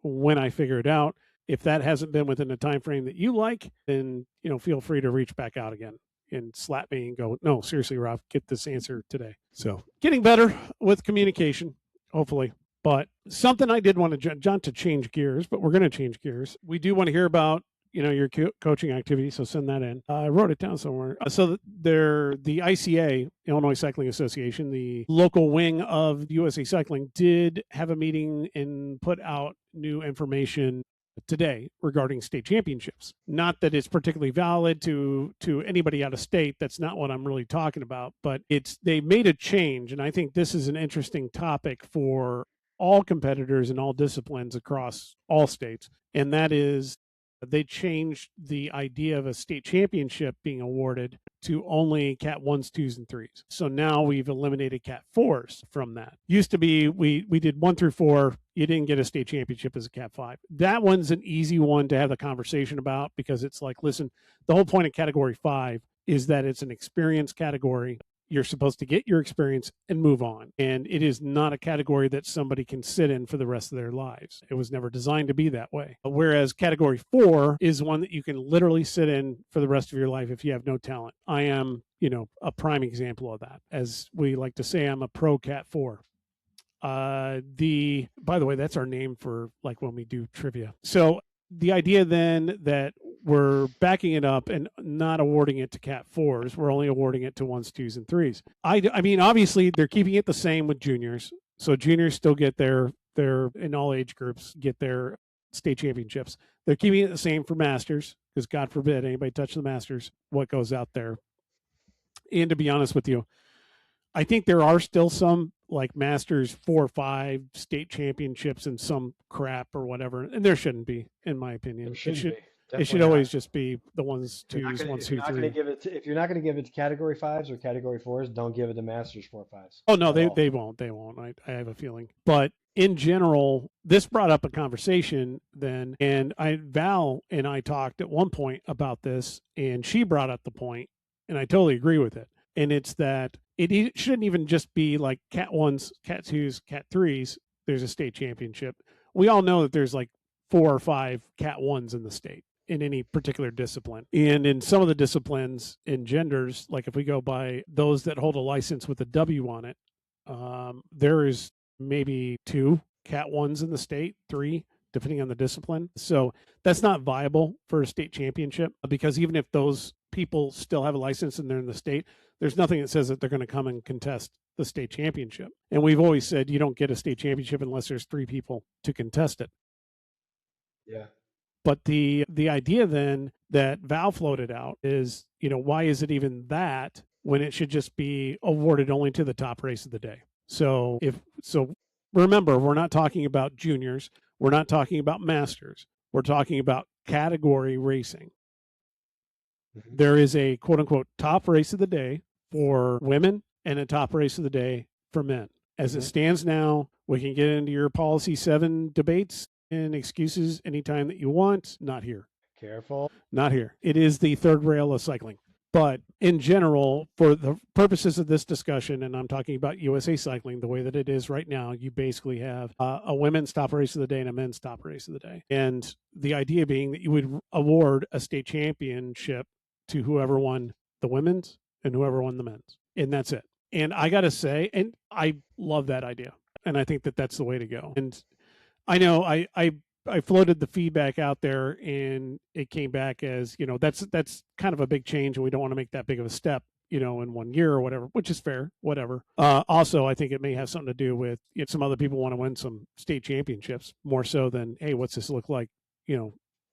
S1: when I figure it out. If that hasn't been within the time frame that you like, then feel free to reach back out again and slap me and go, no, seriously, Rob, get this answer today. So getting better with communication, hopefully. But something I did want to, John, to change gears, but we're going to change gears. We do want to hear about your coaching activity, so send that in. I wrote it down somewhere. So the ICA, Illinois Cycling Association, the local wing of USA Cycling, did have a meeting and put out new information today regarding state championships. Not that it's particularly valid to anybody out of state. That's not what I'm really talking about, but they made a change, and I think this is an interesting topic for all competitors in all disciplines across all states, and that is they changed the idea of a state championship being awarded to only Cat 1s, 2s, and 3s. So now we've eliminated Cat 4s from that. Used to be we did 1 through 4. You didn't get a state championship as a Cat 5. That one's an easy one to have a conversation about because it's like, listen, the whole point of Category 5 is that it's an experience category. You're supposed to get your experience and move on. And it is not a category that somebody can sit in for the rest of their lives. It was never designed to be that way. Whereas Category 4 is one that you can literally sit in for the rest of your life if you have no talent. I am, a prime example of that. As we like to say, I'm a pro Cat 4. By the way, that's our name for like when we do trivia. So the idea then that we're backing it up and not awarding it to Cat 4s. We're only awarding it to 1s, 2s, and 3s. I mean, obviously, they're keeping it the same with juniors. So juniors still get their in all age groups, get their state championships. They're keeping it the same for masters because God forbid anybody touch the masters, what goes out there. And to be honest with you, I think there are still some like Masters 4 or 5 state championships and some crap or whatever, and there shouldn't be, in my opinion.
S2: There shouldn't be.
S1: It should
S2: definitely not.
S1: always just be the ones, twos, ones,
S2: If you're
S1: two,
S2: not gonna
S1: three.
S2: give it to, if you're not gonna give it to category fives or category fours, don't give it to masters 4 5s
S1: Oh no,
S2: at all.
S1: they won't. They won't. I have a feeling. But in general, this brought up a conversation then, and Val and I talked at one point about this, and she brought up the point, and I totally agree with it. And it's that it shouldn't even just be like Cat ones, Cat twos, Cat threes. There's a state championship. We all know that there's like 4 or 5 Cat ones in the state in any particular discipline. And in some of the disciplines in genders, like if we go by those that hold a license with a W on it, there is maybe 2 Cat ones in the state, 3, depending on the discipline. So that's not viable for a state championship because even if those people still have a license and they're in the state, there's nothing that says that they're going to come and contest the state championship. And we've always said you don't get a state championship unless there's 3 people to contest it.
S2: Yeah.
S1: But the idea then that Val floated out is, why is it even that when it should just be awarded only to the top race of the day? So remember, we're not talking about juniors, we're not talking about masters, we're talking about category racing.
S2: Mm-hmm.
S1: There is a quote unquote top race of the day for women and a top race of the day for men. As it stands now, we can get into your policy 7 debates and excuses anytime that you want. Not here.
S2: Careful.
S1: Not here. It is the third rail of cycling. But in general, for the purposes of this discussion, and I'm talking about USA Cycling, the way that it is right now, you basically have a women's top race of the day and a men's top race of the day. And the idea being that you would award a state championship to whoever won the women's and whoever won the men's. And that's it. And I got to say, and I love that idea. And I think that that's the way to go. And I know I floated the feedback out there and it came back as, that's kind of a big change and we don't want to make that big of a step, in 1 year or whatever, which is fair, whatever. Also, I think it may have something to do with if some other people want to win some state championships more so than, hey, what's this look like,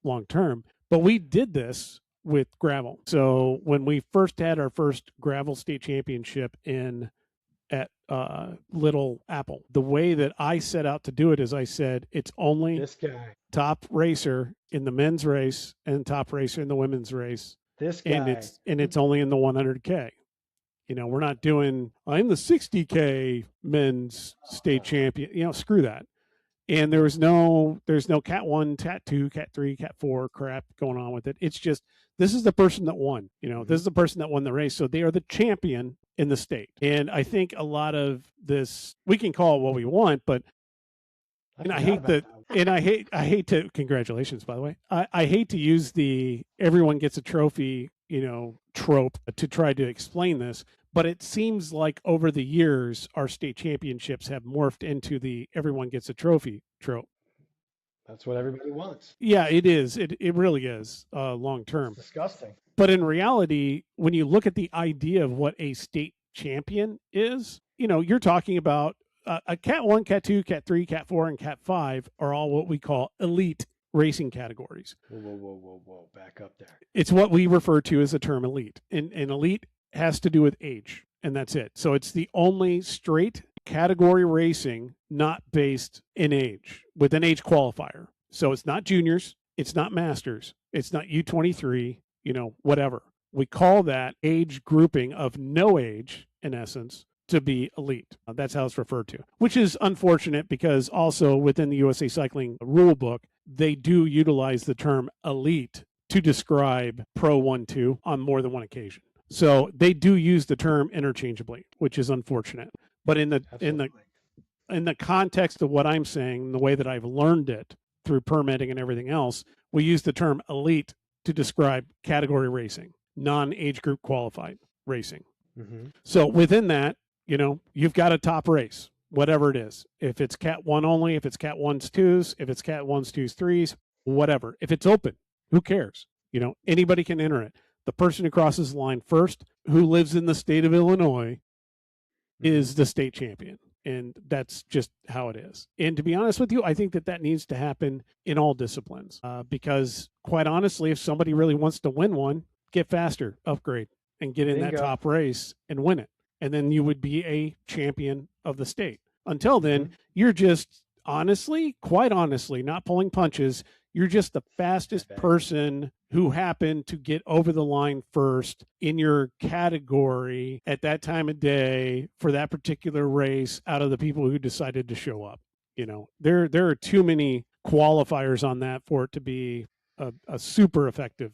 S1: long term. But we did this with gravel. So when we first had our first gravel state championship at Little Apple, the way that I set out to do it is I said it's only
S2: This guy.
S1: top racer in the men's race and top racer in the women's race,
S2: This guy.
S1: and it's only in the 100K. We're not doing I'm the 60K men's state champion. Screw that. And there's no Cat 1, Cat 2, Cat 3, Cat 4 crap going on with it. It's just this is the person that won. This is the person that won the race. So they are the champion in the state. And I think a lot of this, we can call it what we want, but I hate to, congratulations, by the way. I hate to use the everyone gets a trophy, trope to try to explain this, but it seems like over the years, our state championships have morphed into the everyone gets a trophy trope.
S2: That's what everybody wants.
S1: Yeah, it is. It really is long term.
S2: It's disgusting.
S1: But in reality, when you look at the idea of what a state champion is, you're talking about a Cat 1, Cat 2, Cat 3, Cat 4, and Cat 5 are all what we call elite racing categories.
S2: Whoa. Back up there.
S1: It's what we refer to as the term elite. And elite has to do with age, and that's it. So it's the only straight category racing not based in age, with an age qualifier. So it's not juniors, it's not masters, it's not U23, whatever. We call that age grouping of no age, in essence, to be elite. That's how it's referred to, which is unfortunate because also within the USA Cycling rule book, they do utilize the term elite to describe Pro 1-2 on more than one occasion. So they do use the term interchangeably, which is unfortunate. But in the context of what I'm saying, the way that I've learned it through permitting and everything else, we use the term elite to describe category racing, non-age group qualified racing.
S2: Mm-hmm.
S1: So within that, you've got a top race, whatever it is. If it's Cat 1 only, if it's Cat 1s, 2s, if it's Cat 1s, 2s, 3s, whatever. If it's open, who cares? Anybody can enter it. The person who crosses the line first, who lives in the state of Illinois, is the state champion. And that's just how it is. And to be honest with you, I think that needs to happen in all disciplines because quite honestly, if somebody really wants to win one, get faster, upgrade, and get in that top race and win it. And then you would be a champion of the state. Until then, you're just quite honestly, not pulling punches. You're just the
S2: I
S1: fastest
S2: bet.
S1: person who happened to get over the line first in your category at that time of day for that particular race out of the people who decided to show up. There are too many qualifiers on that for it to be a super effective,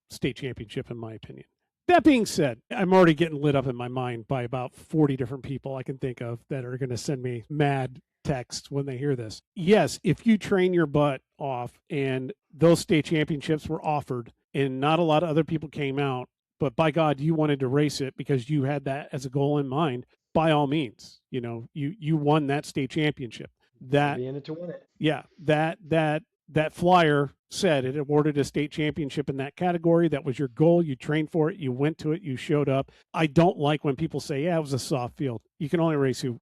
S1: state championship, in my opinion. That being said, I'm already getting lit up in my mind by about 40 different people I can think of that are going to send me mad text when they hear this. Yes, if you train your butt off and those state championships were offered and not a lot of other people came out, but by God, you wanted to race it because you had that as a goal in mind, by all means, you won that state championship.
S2: Got to
S1: That
S2: be in it to win it.
S1: Yeah, that flyer said it awarded a state championship in that category. That was your goal. You trained for it. You went to it. You showed up. I don't like when people say, yeah, it was a soft field. You can only race who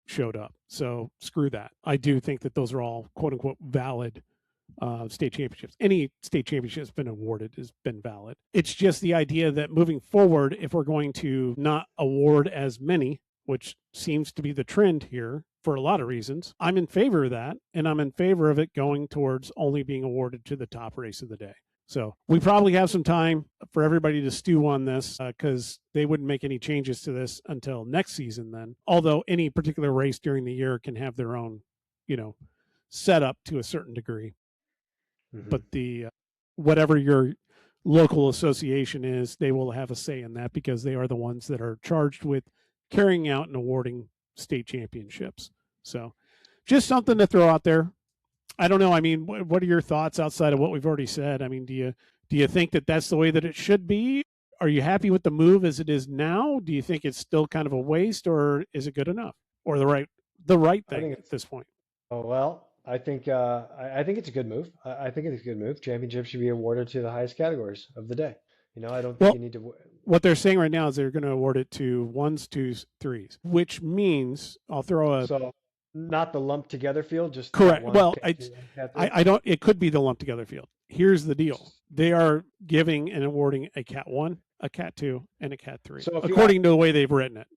S1: showed up. So screw that. I do think that those are all quote unquote valid state championships. Any state championship that's been awarded has been valid. It's just the idea that moving forward, if we're going to not award as many, which seems to be the trend here for a lot of reasons, I'm in favor of that. And I'm in favor of it going towards only being awarded to the top race of the day. So we probably have some time for everybody to stew on this because they wouldn't make any changes to this until next season then. Although any particular race during the year can have their own, setup to a certain degree.
S2: Mm-hmm.
S1: But whatever your local association is, they will have a say in that because they are the ones that are charged with carrying out and awarding state championships. So just something to throw out there. I don't know. I mean, what are your thoughts outside of what we've already said? I mean, do you think that that's the way that it should be? Are you happy with the move as it is now? Do you think it's still kind of a waste, or is it good enough, or the right
S2: I
S1: thing
S2: think
S1: at this point?
S2: Oh well, I think it's a good move. I think it's a good move. Championships should be awarded to the highest categories of the day. I don't think
S1: Well,
S2: you need to.
S1: what they're saying right now is they're going to award it to ones, twos, threes, which means I'll throw a
S2: So not the lumped together field, just Cat
S1: correct.
S2: one,
S1: Well,
S2: Cat two, and Cat three.
S1: I don't. It could be the lumped together field. Here's the deal: they are giving and awarding a Cat 1, a Cat 2, and a Cat 3,
S2: So
S1: according to the way they've written it.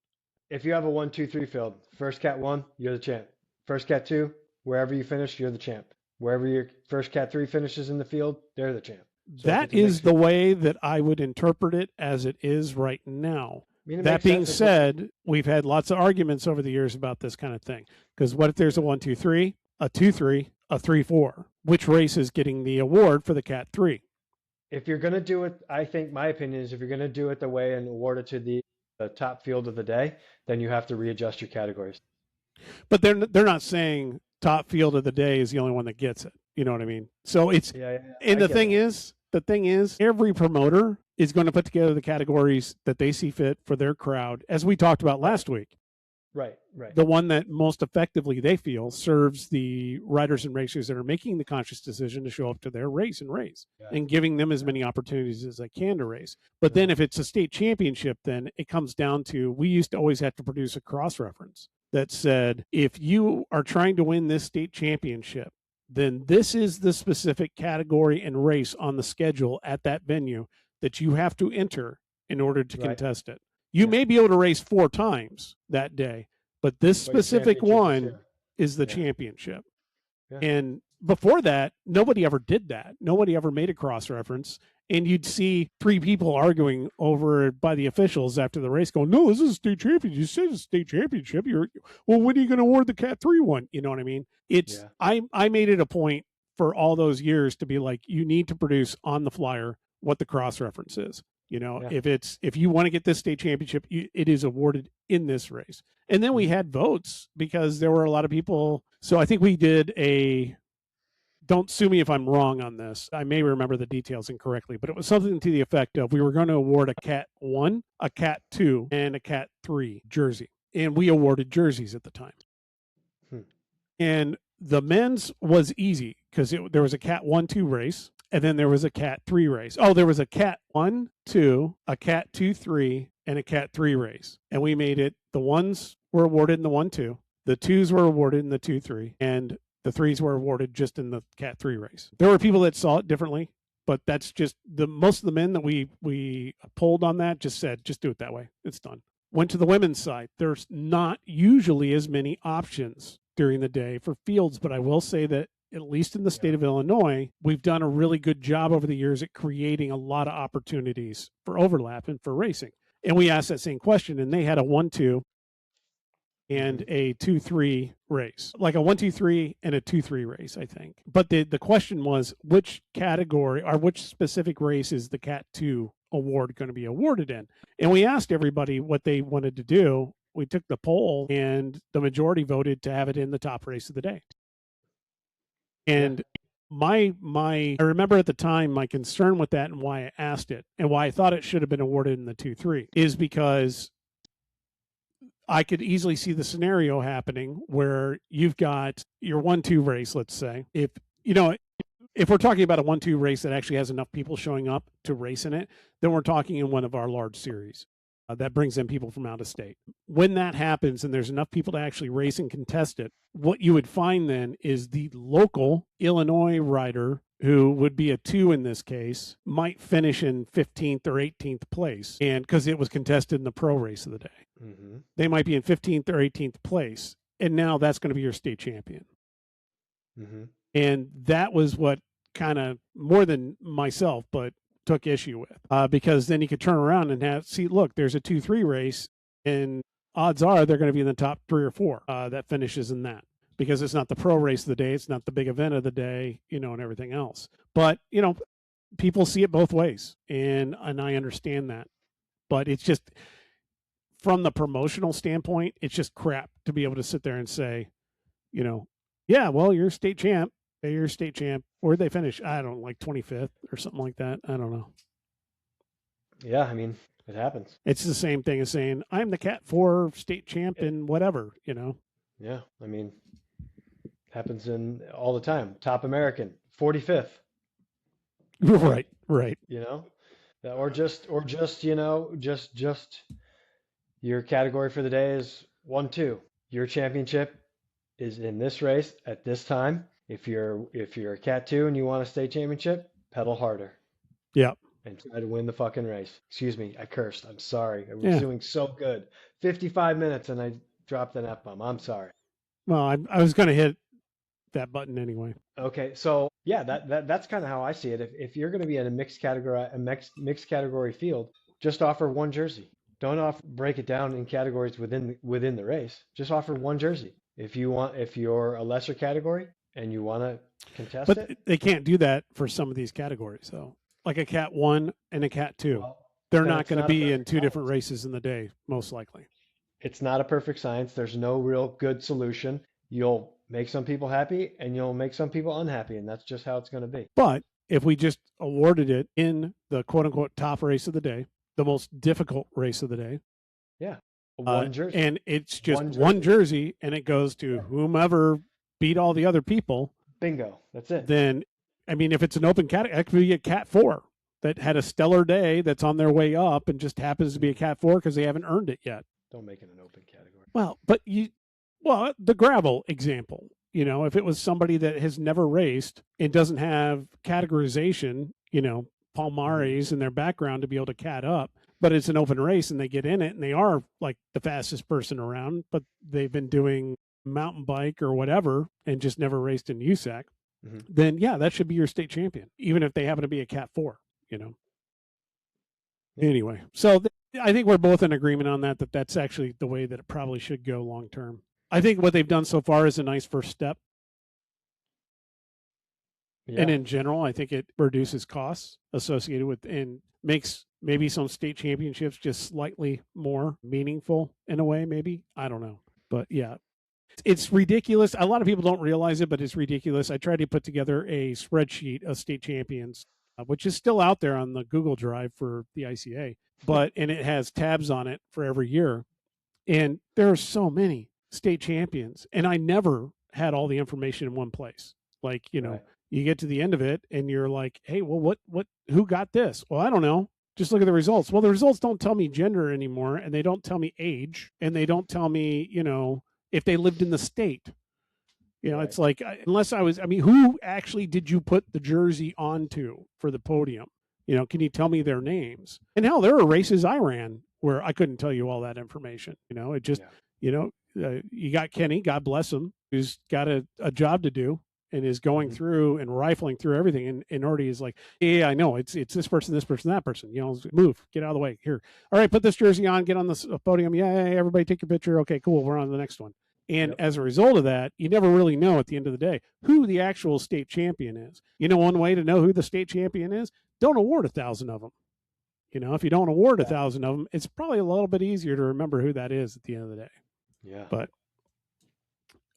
S2: if you have a 1, 2, 3 field, first Cat one, you're the champ. First Cat two, wherever you finish, you're the champ. Wherever your first Cat three finishes in the field, they're the champ. So if
S1: That
S2: it's a mixed
S1: is the
S2: field,
S1: way that I would interpret it as it is right now.
S2: I mean, it
S1: That
S2: makes
S1: being
S2: sense. It's what
S1: said, we've had lots of arguments over the years about this kind of thing. Because what if there's a 1, 2, 3, a 2, 3, a 3, 4? Which race is getting the award for the Cat 3?
S2: if you're going to do it, I think my opinion is if you're going to do it the way and award it to the top field of the day, then you have to readjust your categories.
S1: But they're not saying top field of the day is the only one that gets it. You know what I mean? So it's
S2: Yeah,
S1: and
S2: I get that.
S1: the thing is, every promoter is going to put together the categories that they see fit for their crowd, as we talked about
S2: Right,
S1: last week.
S2: right.
S1: The one that most effectively they feel serves the riders and racers that are making the conscious decision to show up to their race
S2: Yeah,
S1: and giving them as
S2: yeah,
S1: many opportunities as they can to race. But then
S2: uh-huh.
S1: if it's a state championship, then it comes down to we used to always have to produce a cross reference that said, if you are trying to win this state championship, then this is the specific category and race on the schedule at that venue that you have to enter in order to
S2: Right.
S1: contest it. You
S2: Yeah.
S1: may be able to race 4 times that day, but this
S2: But your
S1: specific
S2: championship is
S1: one
S2: here.
S1: is the
S2: Yeah.
S1: championship.
S2: Yeah.
S1: And before that, nobody ever did that. Nobody ever made a cross reference. And you'd see 3 people arguing over by the officials after the race going, no, this is a state championship. You said it's a state championship. Well, when are you going to award the Cat 3 one? You know what I mean?
S2: Yeah.
S1: I made it a point for all those years to be like, you need to produce on the flyer what the cross reference is.
S2: Yeah.
S1: If you want to get this state championship, it is awarded in this race. And then we
S2: Mhm.
S1: had votes because there were a lot of people. So I think we did don't sue me if I'm wrong on this. I may remember the details incorrectly, but it was something to the effect of we were going to award a Cat 1, a Cat 2, and a Cat 3 jersey. And we awarded jerseys at the time.
S2: Hmm.
S1: And the men's was easy because there was a Cat 1, 2 race, and then there was a Cat 3 race. Oh, there was a Cat 1, 2, a Cat 2, 3, and a Cat 3 race. And we made it, the ones were awarded in the 1, 2, the 2s were awarded in the 2, 3, and the 3s were awarded just in the Cat 3 race. There were people that saw it differently, but that's just most of the men that we polled on that just said, just do it that way. It's done. Went to the women's side. There's not usually as many options during the day for fields, but I will say that at least in the state of Illinois, we've done a really good job over the years at creating a lot of opportunities for overlap and for racing. And we asked that same question, and they had a 1-2 and a 2-3 race, like a 1-2-3 and a 2-3 race, I think. But the question was, which category or which specific race is the Cat 2 award going to be awarded in? And we asked everybody what they wanted to do. We took the poll, and the majority voted to have it in the top race of the day. And I remember at the time my concern with that and why I asked it and why I thought it should have been awarded in the 2-3 is because I could easily see the scenario happening where you've got your 1-2 race, let's say. If we're talking about a 1-2 race that actually has enough people showing up to race in it, then we're talking in one of our large series. That brings in people from out of state. When that happens and there's enough people to actually race and contest it, what you would find then is the local Illinois rider, who would be a 2 in this case, might finish in 15th or 18th place, and because it was contested in the pro race of the day. Mm-hmm. They might be in 15th or 18th place, and now that's going to be your state champion. Mm-hmm. And that was what kind of, more than myself, but took issue with, because then you could turn around and look, there's a 2-3 race, and odds are they're going to be in the top 3 or 4 that finishes in that, because it's not the pro race of the day, it's not the big event of the day, and everything else. But people see it both ways, and I understand that, but it's just from the promotional standpoint, it's just crap to be able to sit there and say, yeah, well, you're state champ. You're state champ. Where'd they finish? I don't know, like 25th or something like that. I don't know.
S2: Yeah, I mean, it happens.
S1: It's the same thing as saying, I'm the Cat 4 state champ in whatever,
S2: Yeah, I mean, happens in all the time. Top American, 45th.
S1: Right.
S2: Or just your category for the day is 1-2. Your championship is in this race at this time. If you're a Cat 2 and you want a state championship, pedal harder.
S1: Yeah.
S2: And try to win the fucking race. Excuse me, I cursed. I'm sorry. I was doing so good. 55 minutes and I dropped an F-bomb. I'm sorry.
S1: Well, I was going to hit that button anyway.
S2: Okay, so yeah, that's kind of how I see it. If you're going to be in a mixed category field, just offer one jersey. Don't break it down in categories within the race. Just offer one jersey. If you're a lesser category and you want to contest it.
S1: But they can't do that for some of these categories, though. Like a Cat 1 and a Cat 2.
S2: Well,
S1: they're not going to be in 2 different races in the day, most likely.
S2: It's not a perfect science. There's no real good solution. You'll make some people happy and you'll make some people unhappy, and that's just how it's going to be.
S1: But if we just awarded it in the quote-unquote top race of the day, the most difficult race of the day.
S2: Yeah. One jersey.
S1: And it's just one jersey, and it goes to whomever beat all the other people.
S2: Bingo. That's it.
S1: Then, I mean, if it's an open category, it could be a Cat 4 that had a stellar day that's on their way up and just happens to be a Cat 4 because they haven't earned it yet.
S2: Don't make it an open category.
S1: Well, but the gravel example, if it was somebody that has never raced and doesn't have categorization, Palmares in their background to be able to cat up, but it's an open race and they get in it and they are like the fastest person around, but they've been doing mountain bike or whatever and just never raced in USAC, then yeah, that should be your state champion, even if they happen to be a Cat 4, Anyway, so I think we're both in agreement on that's actually the way that it probably should go long term. I think what they've done so far is a nice first step. Yeah. And in general, I think it reduces costs associated with and makes maybe some state championships just slightly more meaningful in a way, maybe. I don't know. But yeah, it's ridiculous. A lot of people don't realize it, but it's ridiculous. I tried to put together a spreadsheet of state champions, which is still out there on the Google Drive for the ICA, and it has tabs on it for every year. And there are so many state champions, and I never had all the information in one place. Like, right. You get to the end of it and you're like, hey, well, who got this? Well, I don't know. Just look at the results. Well, the results don't tell me gender anymore, and they don't tell me age, and they don't tell me, if they lived in the state. Right. It's like, unless who actually did you put the jersey onto for the podium? Can you tell me their names? And hell, there are races I ran where I couldn't tell you all that information. It just, you got Kenny, God bless him, who's got a job to do. and is going
S2: Hmm.
S1: through and rifling through everything. And Artie is like, yeah, I know it's this person, that person. Move, get out of the way. Here, all right, put this jersey on, get on the podium. Yeah, everybody take your picture. Okay, cool. We're on to the next one. And
S2: Yep.
S1: as a result of that, you never really know at the end of the day who the actual state champion is. One way to know who the state champion is: don't award 1,000 of them. If you don't award
S2: Yeah.
S1: 1,000 of them, it's probably a little bit easier to remember who that is at the end of the day.
S2: Yeah.
S1: But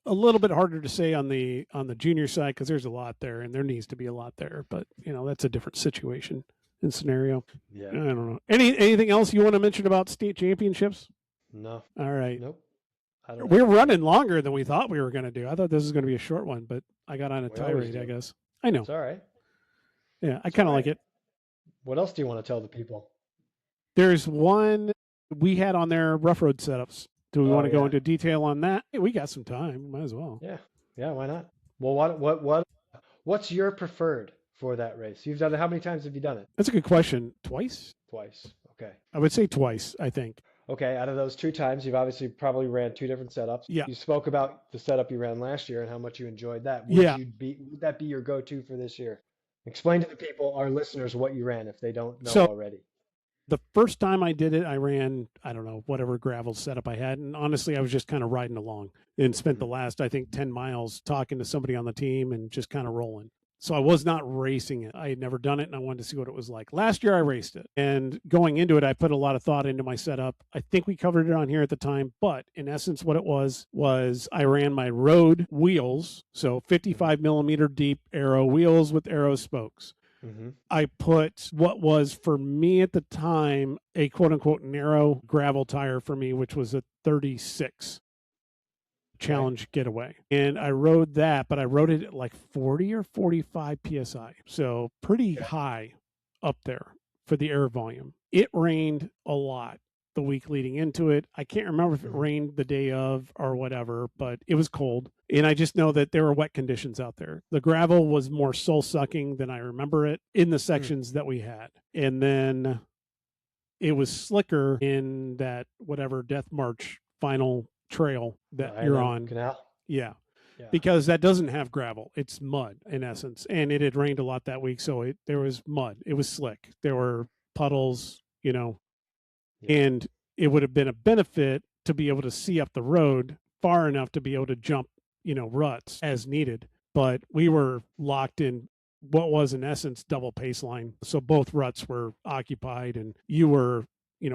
S1: a little bit harder to say on the junior side because there's a lot there, and there needs to be a lot there. But that's a different situation and scenario.
S2: Yeah.
S1: I don't know. Anything else you want to mention about state championships?
S2: No.
S1: All right.
S2: Nope. I don't
S1: We're
S2: have
S1: running longer than we thought we were going to do. I thought this was going to be a short one, but I got on a
S2: We always
S1: tirade, I
S2: do.
S1: guess. I know.
S2: It's all right.
S1: Yeah, I
S2: It's
S1: kind
S2: all
S1: of like
S2: right.
S1: it.
S2: What else do you want to tell the people?
S1: There's one we had on there, rough road setups. Do we want
S2: Oh
S1: to go
S2: yeah.
S1: into detail on that? Hey, we got some time. Might as well.
S2: Yeah. Yeah. Why not? Well, what's your preferred for that race? You've done it. How many times have you done it?
S1: That's a good question. Twice?
S2: Twice. Okay.
S1: I would say twice, I think.
S2: Okay. Out of those two times, you've obviously probably ran two different setups.
S1: Yeah.
S2: You spoke about the setup you ran last year and how much you enjoyed that.
S1: Yeah.
S2: Would that be your go-to for this year? Explain to the people, our listeners, what you ran if they don't know
S1: So
S2: already.
S1: the first time I did it, I ran, I don't know, whatever gravel setup I had. And honestly, I was just kind of riding along and spent the last, I think, 10 miles talking to somebody on the team and just kind of rolling. So I was not racing it. I had never done it, and I wanted to see what it was like. Last year I raced it, and going into it, I put a lot of thought into my setup. I think we covered it on here at the time, but in essence, what it was I ran my road wheels, so 55 millimeter deep Aero wheels with Aero spokes.
S2: Mm-hmm.
S1: I put what was for me at the time a quote unquote narrow gravel tire for me, which was a 36 challenge getaway. And I rode that, but I rode it at like 40 or 45 PSI. So pretty high up there for the air volume. It rained a lot the week leading into it. I can't remember if it rained the day of or whatever, but it was cold. And I just know that there were wet conditions out there. The gravel was more soul sucking than I remember it in the sections that we had. And then it was slicker in that whatever Death March final trail that you're on.
S2: Canal.
S1: Yeah. Because that doesn't have gravel. It's mud in essence. And it had rained a lot that week. So there was mud. It was slick. There were puddles, and it would have been a benefit to be able to see up the road far enough to be able to jump, ruts as needed. But we were locked in what was in essence double pace line. So both ruts were occupied and you were,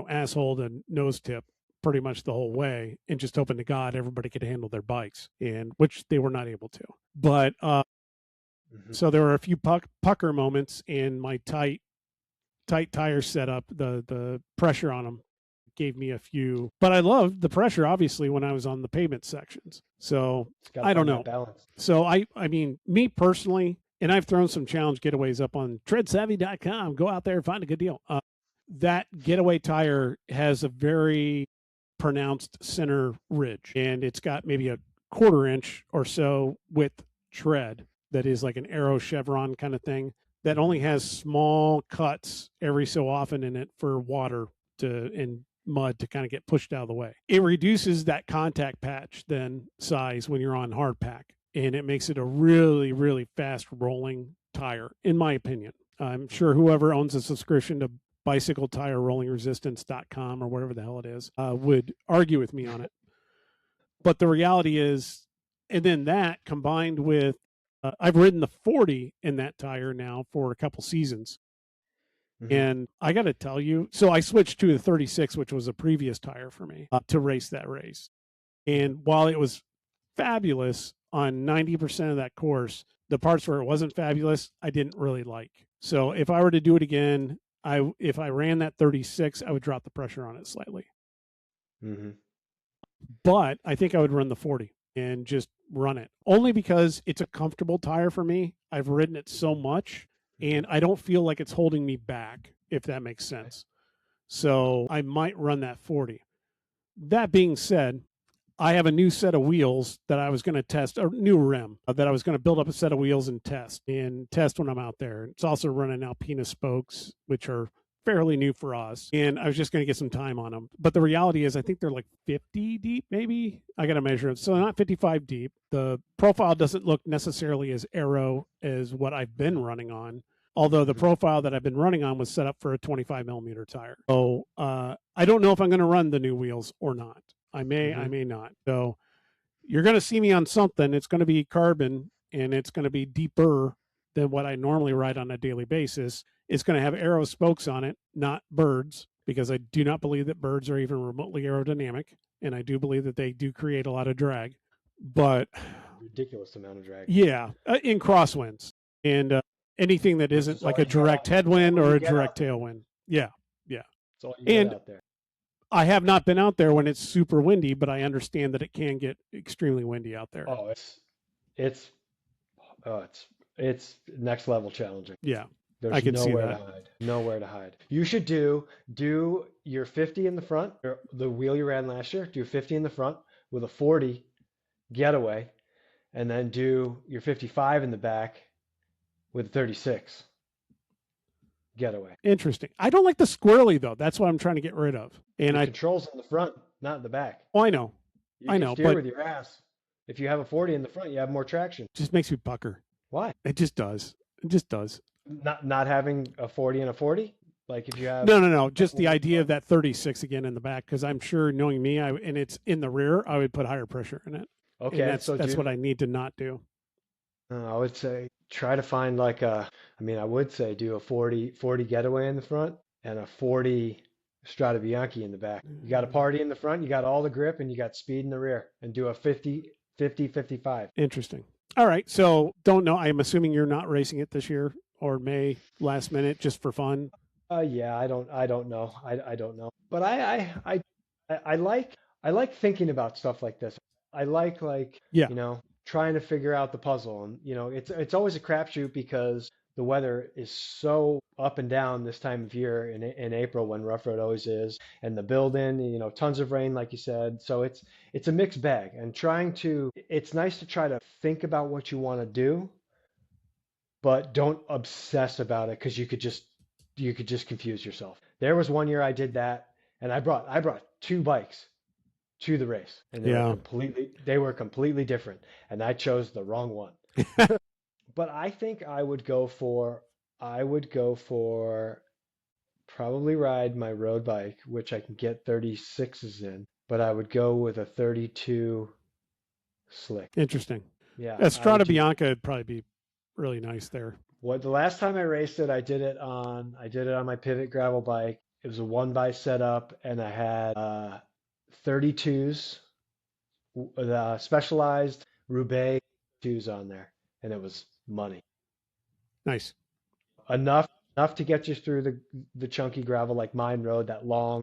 S1: asshole to nose tip pretty much the whole way and just hoping to God everybody could handle their bikes, and which they were not able to. But so there were a few pucker moments in my tight tire setup. The pressure on them gave me a few, but I loved the pressure obviously when I was on the pavement sections. So I don't know.
S2: Balance.
S1: So I mean, me personally, and I've thrown some challenge getaways up on treadsavvy.com. Go out there and find a good deal. That getaway tire has a very pronounced center ridge, and it's got maybe a 1/4 inch or so width tread that is like an arrow chevron kind of thing that only has small cuts every so often in it for water and mud to kind of get pushed out of the way. It reduces that contact patch then size when you're on hard pack, and it makes it a really, really fast rolling tire, in my opinion. I'm sure whoever owns a subscription to bicycletirerollingresistance.com or whatever the hell it is would argue with me on it. But the reality is, and then that combined with, I've ridden the 40 in that tire now for a couple seasons. And I got to tell you, so I switched to the 36, which was a previous tire for me to race that race. And while it was fabulous on 90% of that course, the parts where it wasn't fabulous, I didn't really like. So if I were to do it again, if I ran that 36, I would drop the pressure on it slightly. But I think I would run the 40 and just run it, only because it's a comfortable tire for me. I've ridden it so much, and I don't feel like it's holding me back, if that makes sense. So I might run that 40. That being said, I have a new set of wheels that I was going to test, a new rim that I was going to build up a set of wheels and test when I'm out there. It's also running Alpina spokes, which are fairly new for us, and I was just going to get some time on them. But the reality is, I think they're like 50 deep, maybe. I got to measure it. So not 55 deep. The profile doesn't look necessarily as aero as what I've been running on. Although the profile that I've been running on was set up for a 25 millimeter tire. So I don't know if I'm going to run the new wheels or not. I may not. So you're going to see me on something. It's going to be carbon, and it's going to be deeper than what I normally ride on a daily basis. It's going to have aero spokes on it, not birds, because I do not believe that birds are even remotely aerodynamic, and I do believe that they do create a lot of drag. But
S2: ridiculous amount of drag.
S1: Yeah, in crosswinds and anything that isn't like a direct headwind or a direct tailwind. Yeah.
S2: That's all you get out there.
S1: I have not been out there when it's super windy, but I understand that it can get extremely windy out there.
S2: Oh, it's next level challenging.
S1: Yeah.
S2: There's
S1: I can
S2: nowhere
S1: see that.
S2: to hide. Nowhere to hide. You should do your 50 in the front, or the wheel you ran last year, do 50 in the front with a 40 getaway, and then do your 55 in the back with 36 getaway.
S1: Interesting. I don't like the squirrely though. That's what I'm trying to get rid of. And
S2: the controls in the front, not in the back.
S1: Oh, I know.
S2: You can steer with your ass. If you have a 40 in the front, you have more traction.
S1: It just makes me pucker.
S2: Why?
S1: It just does. It just does.
S2: Not having a 40 and a 40? Like if you have
S1: No. Just the idea of that 36 again in the back, because I'm sure, knowing me, and it's in the rear, I would put higher pressure in it.
S2: Okay,
S1: and that's what I need to not do.
S2: I would say try to find I would say do a 40 getaway in the front and a 40 Stradibianchi in the back. You got a party in the front, you got all the grip, and you got speed in the rear, and do a 50, 55.
S1: Interesting. All right. So don't know. I'm assuming you're not racing it this year or may last minute just for fun.
S2: Yeah, I don't know. I don't know. But I like thinking about stuff like this. I like trying to figure out the puzzle, and it's always a crapshoot because the weather is so up and down this time of year in April, when rough road always is, and the build-in, tons of rain, like you said. So it's a mixed bag, and it's nice to try to think about what you want to do, but don't obsess about it, because you could just confuse yourself. There was one year I did that, and I brought two bikes to the race, and they were completely different, and I chose the wrong one. But I think I would go for probably ride my road bike, which I can get 36s in, but I would go with a 32 slick.
S1: Interesting.
S2: Yeah.
S1: A Stradibianca would probably be really nice there.
S2: The last time I raced it, I did it on my pivot gravel bike. It was a 1x setup, and I had 32s, specialized Roubaix 2s on there, and it was money.
S1: Nice.
S2: Enough to get you through the chunky gravel, like Mine Road, that long,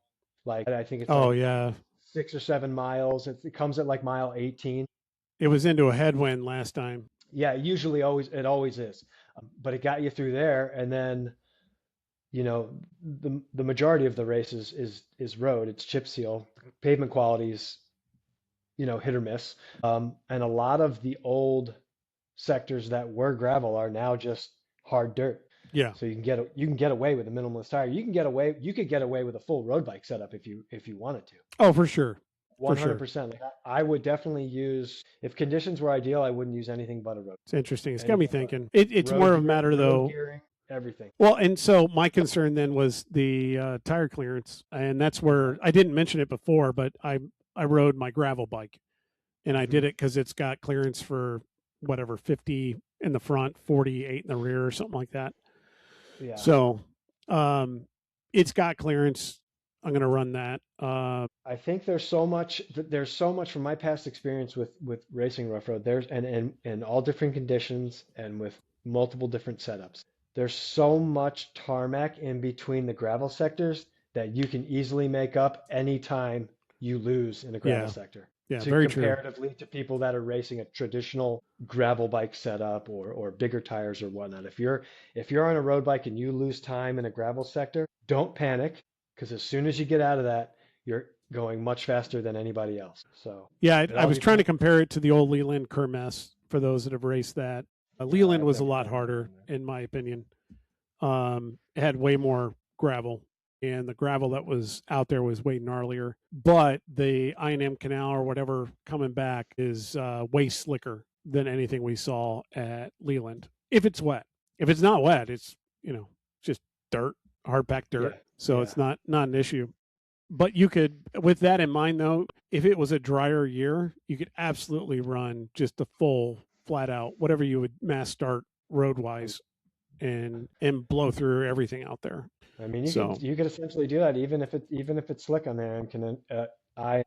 S2: I think it's 6 or 7 miles. It comes at mile 18.
S1: It was into a headwind last time.
S2: Yeah, it always is. But it got you through there, and then the majority of the race is road. It's chip seal. Pavement quality is hit or miss. And a lot of the old sectors that were gravel are now just hard dirt.
S1: Yeah.
S2: So you can get away with a minimalist tire. You could get away with a full road bike setup if you wanted to.
S1: Oh, for sure.
S2: 100%. I would definitely use, if conditions were ideal, I wouldn't use anything but a road.
S1: It's interesting. It's got me thinking. It's more of a matter though.
S2: Gearing, everything.
S1: Well, and so my concern then was the tire clearance, and that's where I didn't mention it before, but I rode my gravel bike, and I did it because it's got clearance for whatever 50 in the front, 48 in the rear, or something like that.
S2: Yeah.
S1: So, it's got clearance. I'm going to run that.
S2: I think there's so much from my past experience with racing rough road. There's and all different conditions and with multiple different setups. There's so much tarmac in between the gravel sectors that you can easily make up anytime you lose in a gravel sector.
S1: Yeah, very true.
S2: Comparatively to people that are racing a traditional gravel bike setup or bigger tires or whatnot. If you're on a road bike and you lose time in a gravel sector, don't panic, because as soon as you get out of that, you're going much faster than anybody else. So
S1: yeah, I was trying to compare it to the old Leland Kermesse for those that have raced that. Leland was a lot harder, in my opinion. It had way more gravel and the gravel that was out there was way gnarlier. But the I&M Canal or whatever coming back is way slicker than anything we saw at Leland. If it's wet, if it's not wet, it's just dirt, hard packed dirt.
S2: Yeah.
S1: So
S2: Yeah.
S1: it's not an issue. But you could, with that in mind, though, if it was a drier year, you could absolutely run just the full flat out, whatever you would mass start road wise, and blow through everything out there.
S2: I mean,
S1: So
S2: you could essentially do that even if it's slick on there and I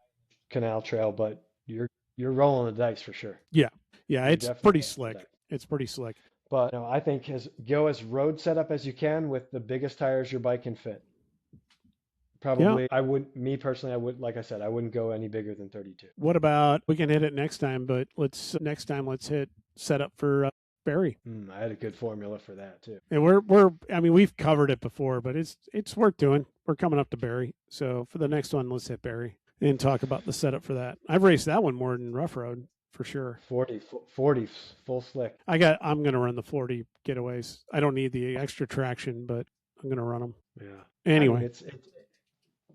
S2: Canal Trail, but you're rolling the dice for sure.
S1: yeah,
S2: You're
S1: it's
S2: definitely
S1: pretty
S2: rolling the
S1: slick.
S2: dice.
S1: It's pretty slick.
S2: But I think go as road setup as you can with the biggest tires your bike can fit.
S1: Yeah.
S2: Probably, me personally, like I said, I wouldn't go any bigger than 32.
S1: What about, we can hit it next time, but let's hit setup for Barry.
S2: I had a good formula for that too.
S1: And we've covered it before, but it's worth doing. We're coming up to Barry. So for the next one, let's hit Barry and talk about the setup for that. I've raced that one more than rough road for sure.
S2: 40 full slick.
S1: I'm going to run the 40 getaways. I don't need the extra traction, but I'm going to run them.
S2: Yeah.
S1: Anyway.
S2: I mean,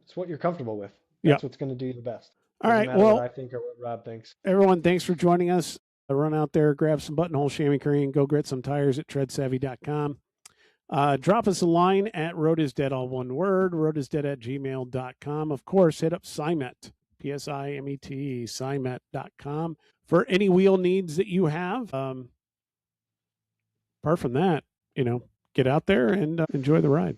S2: it's what you're comfortable with. That's what's going to do you the best.
S1: All right.
S2: Matter
S1: Well,
S2: what I think or what Rob thinks.
S1: Everyone, thanks for joining us. Run out there, grab some buttonhole chamois cream, go grit some tires at treadsavvy.com. Drop us a line at roadisdead, all one word, roadisdead@gmail.com. Of course, hit up Cymet, PSIMET, cymet.com for any wheel needs that you have. Apart from that, get out there and enjoy the ride.